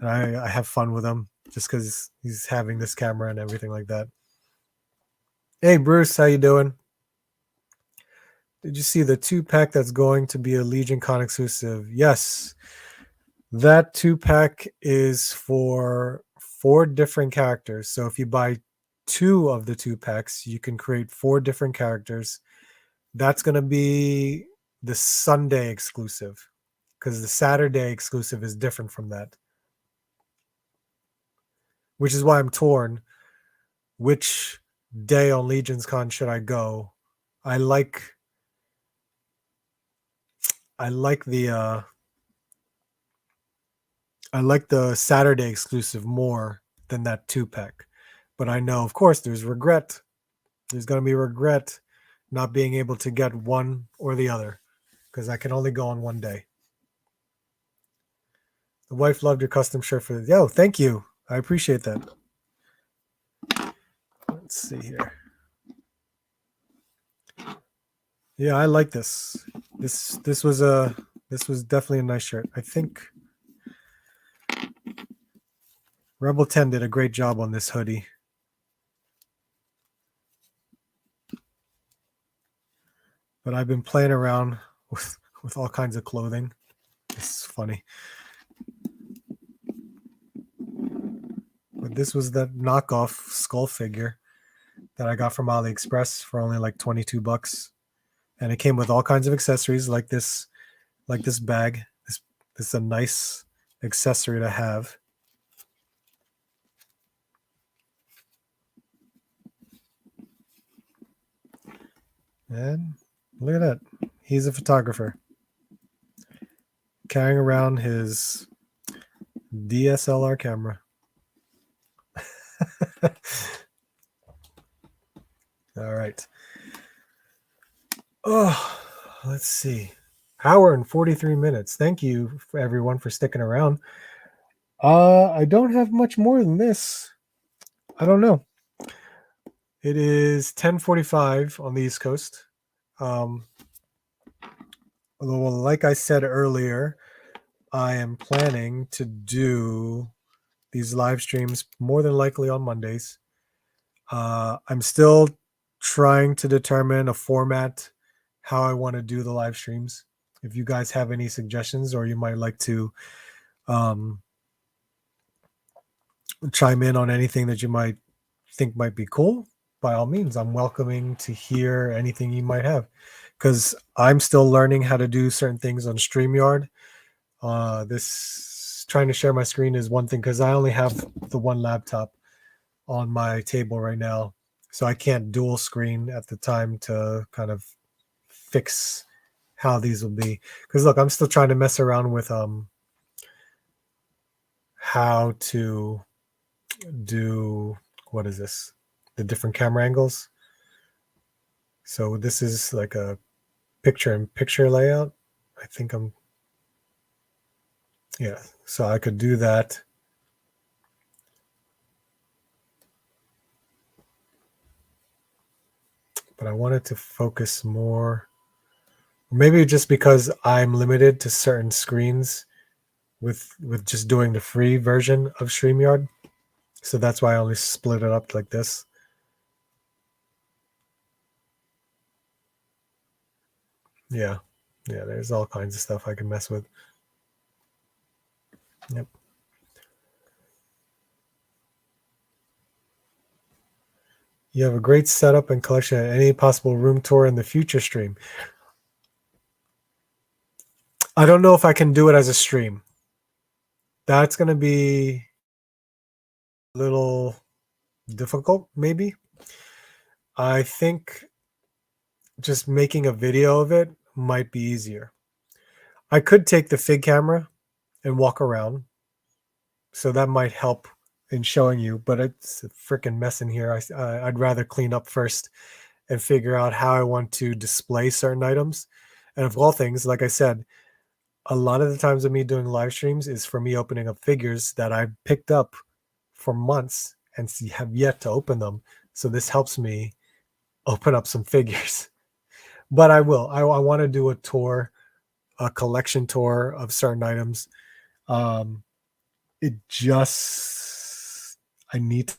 and I have fun with him just because he's having this camera and everything like that. Hey Bruce, how you doing? Did you see the 2-pack that's going to be a Legion Con exclusive? Yes. That 2-pack is for 4 different characters. So if you buy 2 of the 2-packs, you can create 4 different characters. That's going to be the Sunday exclusive, because the Saturday exclusive is different from that. Which is why I'm torn. Which day on Legion's Con should I go? I like the Saturday exclusive more than that 2-pack. But I know, of course, there's regret. There's going to be regret not being able to get one or the other, because I can only go on one day. The wife loved your custom shirt for this. Yo, thank you. I appreciate that. Let's see here. Yeah, I like this. This was definitely a nice shirt. I think Rebel 10 did a great job on this hoodie. But I've been playing around with all kinds of clothing. It's funny. But this was the knockoff skull figure that I got from AliExpress for only like $22. And it came with all kinds of accessories like this bag. This is a nice accessory to have. And look at that. He's a photographer carrying around his DSLR camera. All right. Oh, let's see. Hour and 43 minutes. Thank you for everyone for sticking around. I don't have much more than this. I don't know. It is 10:45 on the East Coast. Although, like I said earlier, I am planning to do these live streams more than likely on Mondays. I'm still trying to determine a format, how I want to do the live streams. If you guys have any suggestions, or you might like to chime in on anything that you might think might be cool, by all means, I'm welcoming to hear anything you might have, because I'm still learning how to do certain things on StreamYard. This trying to share my screen is one thing, because I only have the one laptop on my table right now, so I can't dual screen at the time to kind of fix how these will be. Because look, I'm still trying to mess around with how to do, what is this, the different camera angles. So this is like a picture-in-picture layout. I think yeah, so I could do that. But I wanted to focus more, maybe just because I'm limited to certain screens with just doing the free version of StreamYard. So that's why I only split it up like this. Yeah, there's all kinds of stuff I can mess with. Yep. You have a great setup and collection at any possible room tour in the future stream. I don't know if I can do it as a stream. That's going to be a little difficult, maybe. I think just making a video of it might be easier. I could take the Fig camera and walk around, so that might help in showing you, but it's a freaking mess in here. I'd rather clean up first and figure out how I want to display certain items. And of all things, like I said, a lot of the times of me doing live streams is for me opening up figures that I picked up for months and have yet to open them. So this helps me open up some figures. But I will. I want to do a tour, a collection tour of certain items. It just, I need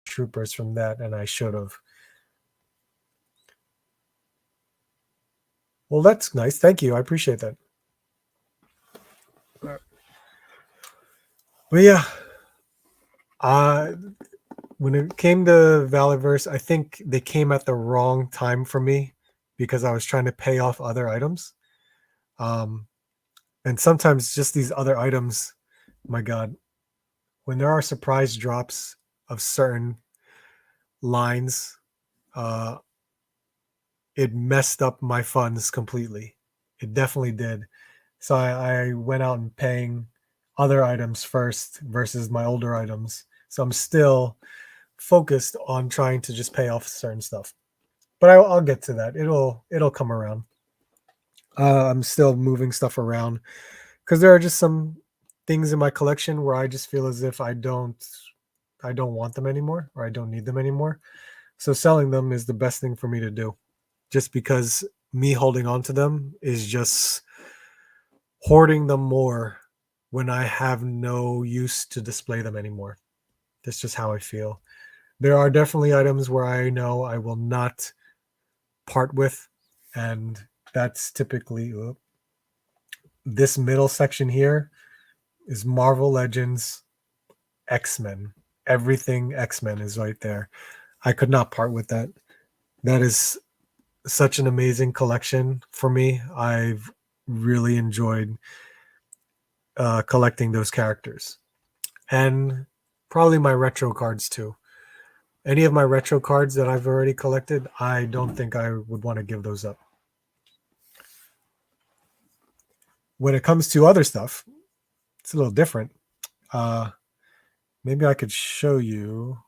troopers from that, and I should have. Well, that's nice. Thank you. I appreciate that. But yeah, when it came to Valiverse, I think they came at the wrong time for me because I was trying to pay off other items. And sometimes just these other items, my God, when there are surprise drops of certain lines, uh, it messed up my funds completely. It definitely did. So I went out and paying other items first versus my older items. So I'm still focused on trying to just pay off certain stuff. But I'll get to that. It'll come around. I'm still moving stuff around because there are just some things in my collection where I just feel as if I don't want them anymore or I don't need them anymore. So selling them is the best thing for me to do. Just because me holding on to them is just hoarding them more when I have no use to display them anymore. That's just how I feel. There are definitely items where I know I will not part with, and that's typically this middle section here is Marvel Legends, X-Men. Everything X-Men is right there. I could not part with that. That is such an amazing collection for me. I've really enjoyed collecting those characters, and probably my retro cards too. Any of my retro cards that I've already collected, I don't think I would want to give those up. When it comes to other stuff, it's a little different. Maybe I could show you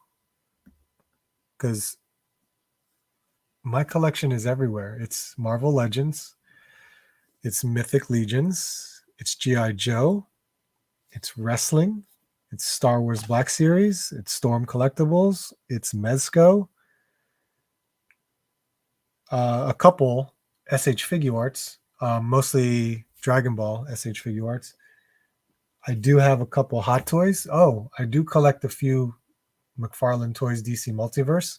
because my collection is everywhere. It's Marvel Legends, it's Mythic Legions, it's G.I. Joe, it's wrestling, it's Star Wars Black Series, it's Storm Collectibles, it's Mezco, a couple SH Figure Arts, mostly Dragon Ball SH Figure Arts. I do have a couple Hot Toys. Oh, I do collect a few McFarlane Toys DC Multiverse.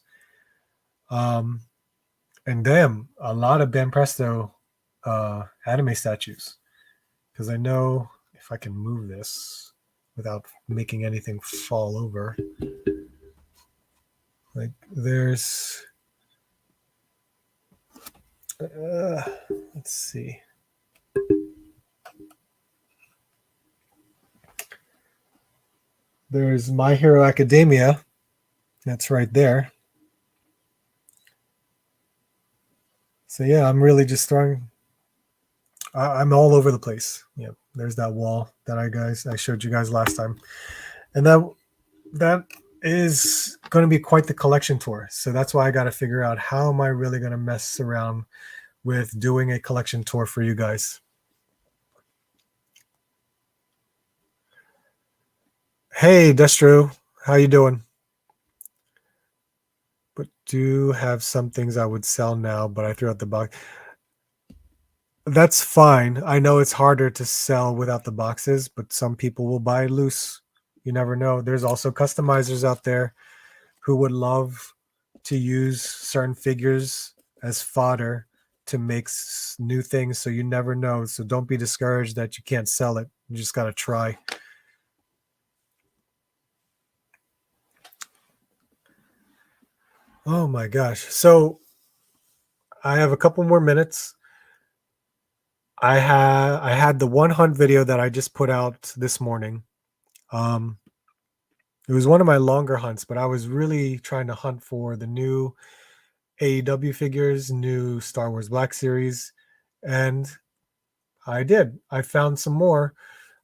And damn, a lot of Ben Presto anime statues. Because I know if I can move this without making anything fall over. Like there's, let's see. There's My Hero Academia. That's right there. So yeah, I'm really just throwing. I'm all over the place. Yeah, there's that wall that I showed you guys last time, and that is going to be quite the collection tour. So that's why I got to figure out how am I really going to mess around with doing a collection tour for you guys. Hey, Destro, how you doing? But do have some things I would sell now, but I threw out the box. That's fine. I know it's harder to sell without the boxes, but some people will buy loose. You never know. There's also customizers out there who would love to use certain figures as fodder to make new things. So you never know. So don't be discouraged that you can't sell it. You just got to try. Oh my gosh. So I have a couple more minutes. I had the one hunt video that I just put out this morning. Um, it was one of my longer hunts, but I was really trying to hunt for the new AEW figures, new Star Wars Black Series, and I did. I found some more,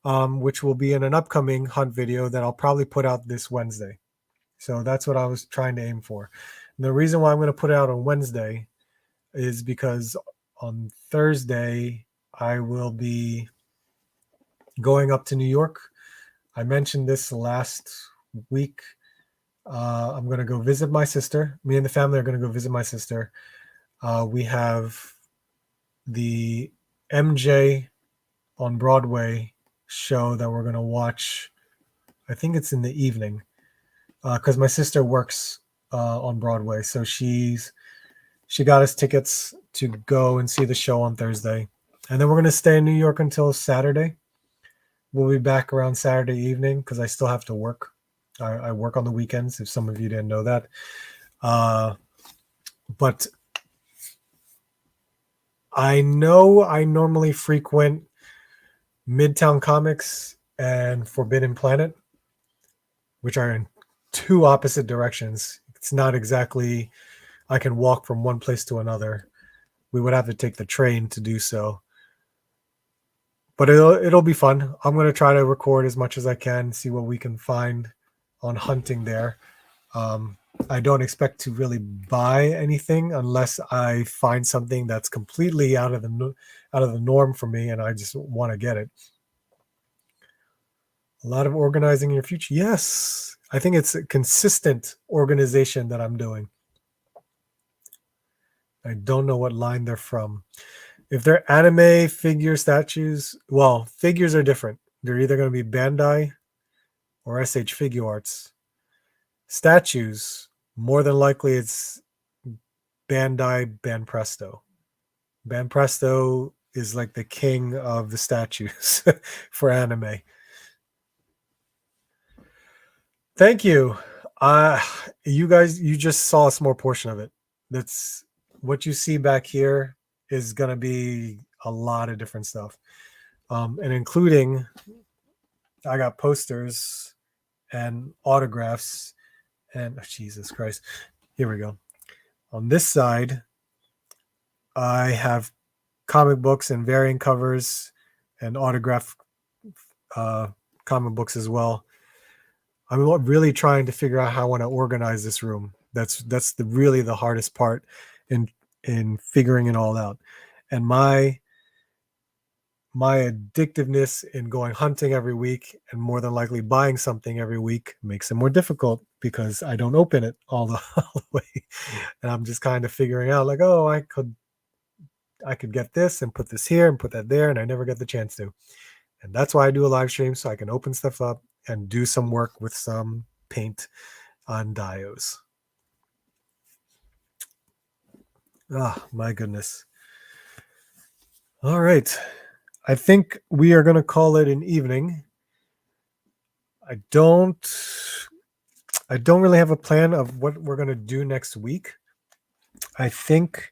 which will be in an upcoming hunt video that I'll probably put out this Wednesday. So that's what I was trying to aim for. And the reason why I'm going to put it out on Wednesday is because on Thursday I will be going up to New York. I mentioned this last week. I'm going to go visit my sister. Me and the family are going to go visit my sister. We have the MJ on Broadway show that we're going to watch. I think it's in the evening because my sister works on Broadway. So she got us tickets to go and see the show on Thursday. And then we're going to stay in New York until Saturday. We'll be back around Saturday evening because I still have to work. I work on the weekends, if some of you didn't know that. But I know I normally frequent Midtown Comics and Forbidden Planet, which are in two opposite directions. It's not exactly I can walk from one place to another. We would have to take the train to do so. But it'll be fun. I'm going to try to record as much as I can, see what we can find on hunting there. I don't expect to really buy anything unless I find something that's completely out of the norm for me, and I just want to get it. A lot of organizing in your future. Yes, I think it's a consistent organization that I'm doing. I don't know what line they're from. If they're anime figure statues, well, figures are different. They're either going to be Bandai or SH Figure Arts. Statues, more than likely it's Bandai Banpresto. Banpresto is like the king of the statues for anime. Thank you. You guys, you just saw a small portion of it. That's what you see back here is going to be a lot of different stuff. And including, I got posters and autographs and Jesus Christ. Here we go. On this side, I have comic books and variant covers and autograph comic books as well. I'm really trying to figure out how I want to organize this room. That's really the hardest part in figuring it all out. And my addictiveness in going hunting every week and more than likely buying something every week makes it more difficult because I don't open it all the way. And I'm just kind of figuring out like, oh, I could get this and put this here and put that there, and I never get the chance to. And that's why I do a live stream, so I can open stuff up and do some work with some paint on dios. Ah, my goodness. All right. I think we are going to call it an evening. I don't really have a plan of what we're going to do next week. I think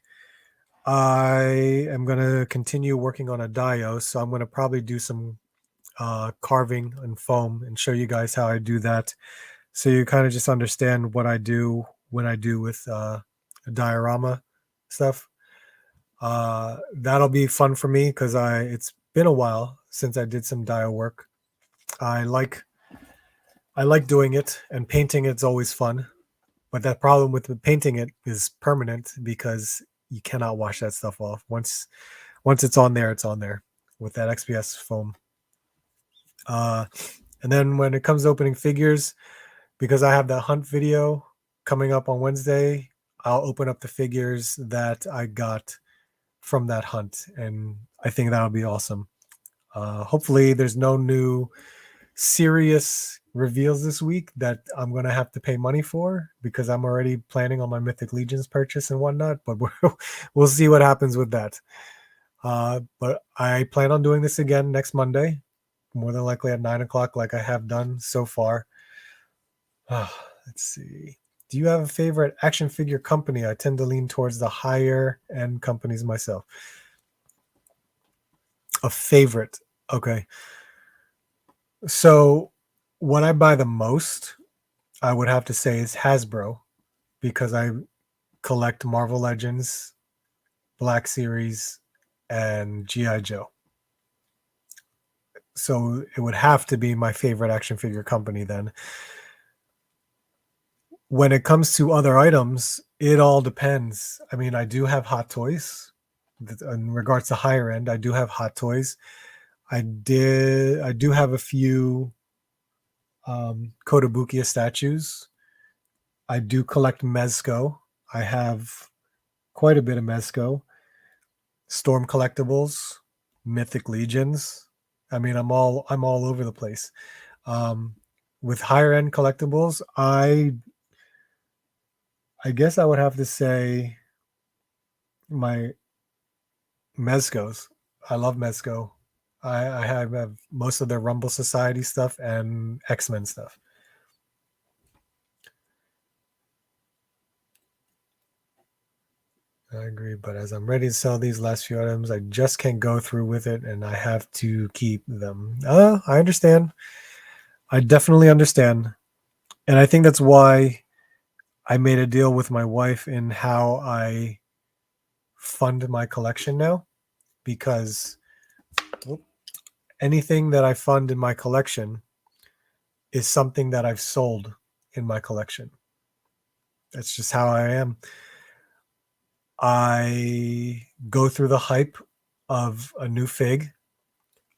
I am going to continue working on a dio, so I'm going to probably do some carving and foam and show you guys how I do that, so you kind of just understand what I do when I do with diorama stuff. That'll be fun for me because it's been a while since I did some dio work. I like I like doing it, and painting it's always fun. But that problem with painting it is permanent because you cannot wash that stuff off. Once it's on there, it's on there with that XPS foam. And then when it comes to opening figures, because I have that hunt video coming up on Wednesday, I'll open up the figures that I got from that hunt, and I think that'll be awesome. Hopefully, there's no new serious reveals this week that I'm going to have to pay money for because I'm already planning on my Mythic Legions purchase and whatnot, but we'll see what happens with that. But I plan on doing this again next Monday, more than likely at 9 o'clock, like I have done so far. Let's see. Do you have a favorite action figure company? I tend to lean towards the higher end companies myself. A favorite. Okay. So what I buy the most, I would have to say, is Hasbro, because I collect Marvel Legends, Black Series, and G.I. Joe. So it would have to be my favorite action figure company then. When it comes to other items, it all depends. I mean, I do have Hot Toys. In regards to higher end, I do have Hot Toys. I do have a few Kotobukiya statues. I do collect Mezco. I have quite a bit of Mezco. Storm Collectibles, Mythic Legions. I mean, I'm all over the place. With higher end collectibles, I guess I would have to say my Mezcos. I love Mezco. I have most of their Rumble Society stuff and X-Men stuff. I agree, but as I'm ready to sell these last few items, I just can't go through with it, and I have to keep them. I understand. I definitely understand. And I think that's why I made a deal with my wife in how I fund my collection now, because anything that I fund in my collection is something that I've sold in my collection. That's just how I am. I go through the hype of a new fig.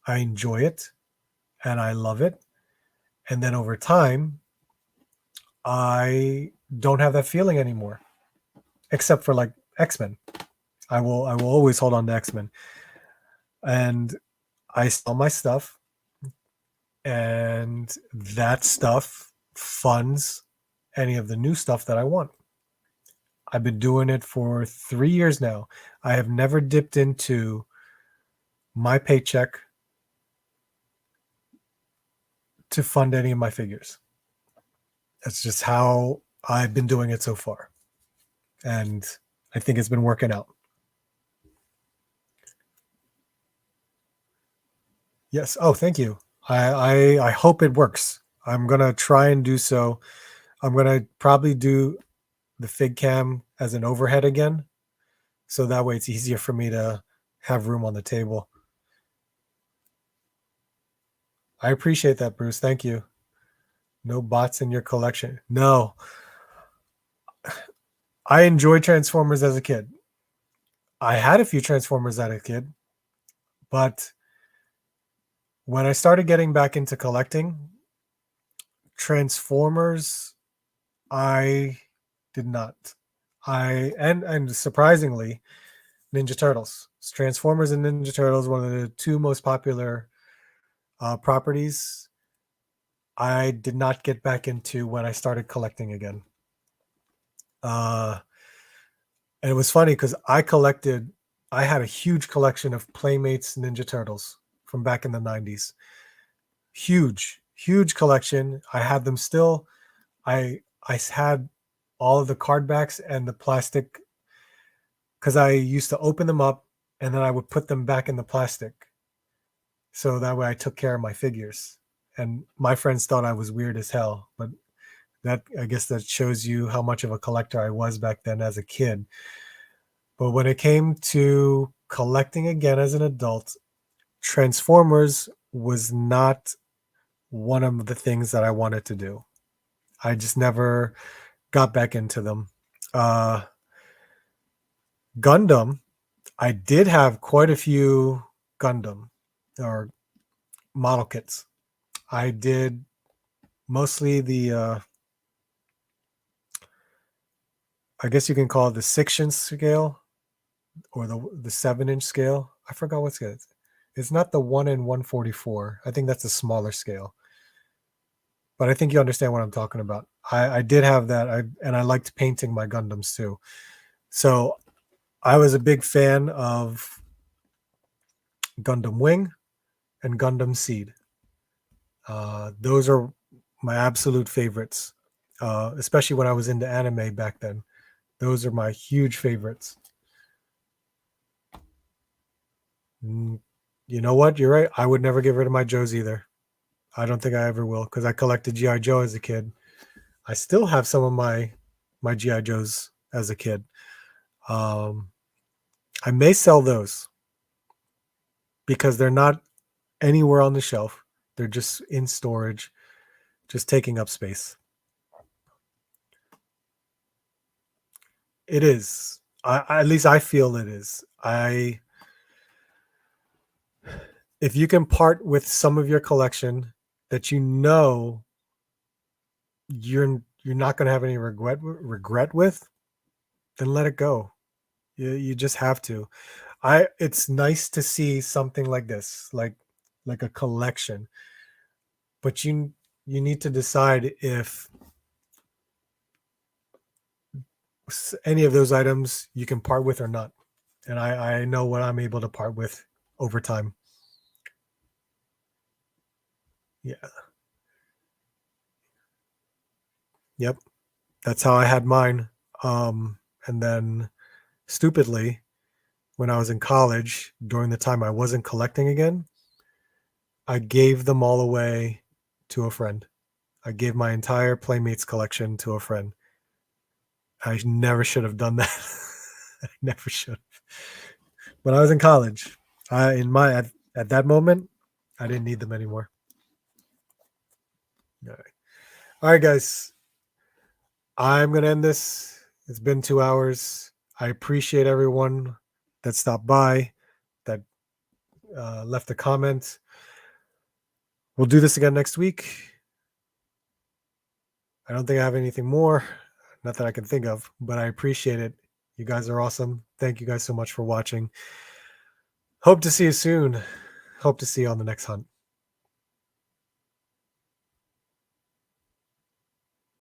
I enjoy it and I love it. And then over time, I don't have that feeling anymore, except for like X-Men. I will always hold on to X-Men. And I sell my stuff, and that stuff funds any of the new stuff that I want. I've been doing it for 3 years now. I have never dipped into my paycheck to fund any of my figures. That's just how I've been doing it so far. And I think it's been working out. Yes. Oh, thank you. I hope it works. I'm gonna try and do so. I'm gonna probably do the fig cam as an overhead again, so that way it's easier for me to have room on the table. I appreciate that, Bruce. Thank you. No bots in your collection. No. I enjoyed Transformers as a kid. I had a few Transformers as a kid, but when I started getting back into collecting Transformers, I did not. And surprisingly, Ninja Turtles. Transformers and Ninja Turtles, one of the two most popular properties. I did not get back into when I started collecting again. And it was funny because I had a huge collection of Playmates Ninja Turtles from back in the 90s. Huge collection. I had them still. I had all of the card backs and the plastic, because I used to open them up and then I would put them back in the plastic. So that way I took care of my figures. And my friends thought I was weird as hell, but I guess that shows you how much of a collector I was back then as a kid. But when it came to collecting again as an adult, Transformers was not one of the things that I wanted to do. I just never got back into them. Gundam, I did have quite a few Gundam or model kits. I did mostly the I guess you can call it the 6-inch scale or the 7-inch scale. I forgot what scale it's not the 1 in 144. I think that's a smaller scale. But I think you understand what I'm talking about. I did have that. And I liked painting my Gundams too. So I was a big fan of Gundam Wing and Gundam Seed. Those are my absolute favorites, especially when I was into anime back then. Those are my huge favorites. You know what? You're right. I would never get rid of my Joes either. I don't think I ever will because I collected GI Joe as a kid. I still have some of my GI Joes as a kid. I may sell those because they're not anywhere on the shelf. They're just in storage, just taking up space. It is. At least I feel it is. If you can part with some of your collection that you know you're not going to have any regret with, then let it go. You just have to. It's nice to see something like this, like a collection, but you need to decide if any of those items you can part with or not. And I know what I'm able to part with over time. Yeah. Yep. That's how I had mine. And then stupidly, when I was in college, during the time I wasn't collecting again, I gave them all away to a friend. I gave my entire Playmates collection to a friend. I never should have done that. I never should have. When I was in college, at that moment, I didn't need them anymore. All right, guys. I'm gonna end this. It's been 2 hours. I appreciate everyone that stopped by, that left a comment. We'll do this again next week. I don't think I have anything more, not that I can think of, but I appreciate it. You guys are awesome. Thank you guys so much for watching. Hope to see you soon. Hope to see you on the next hunt.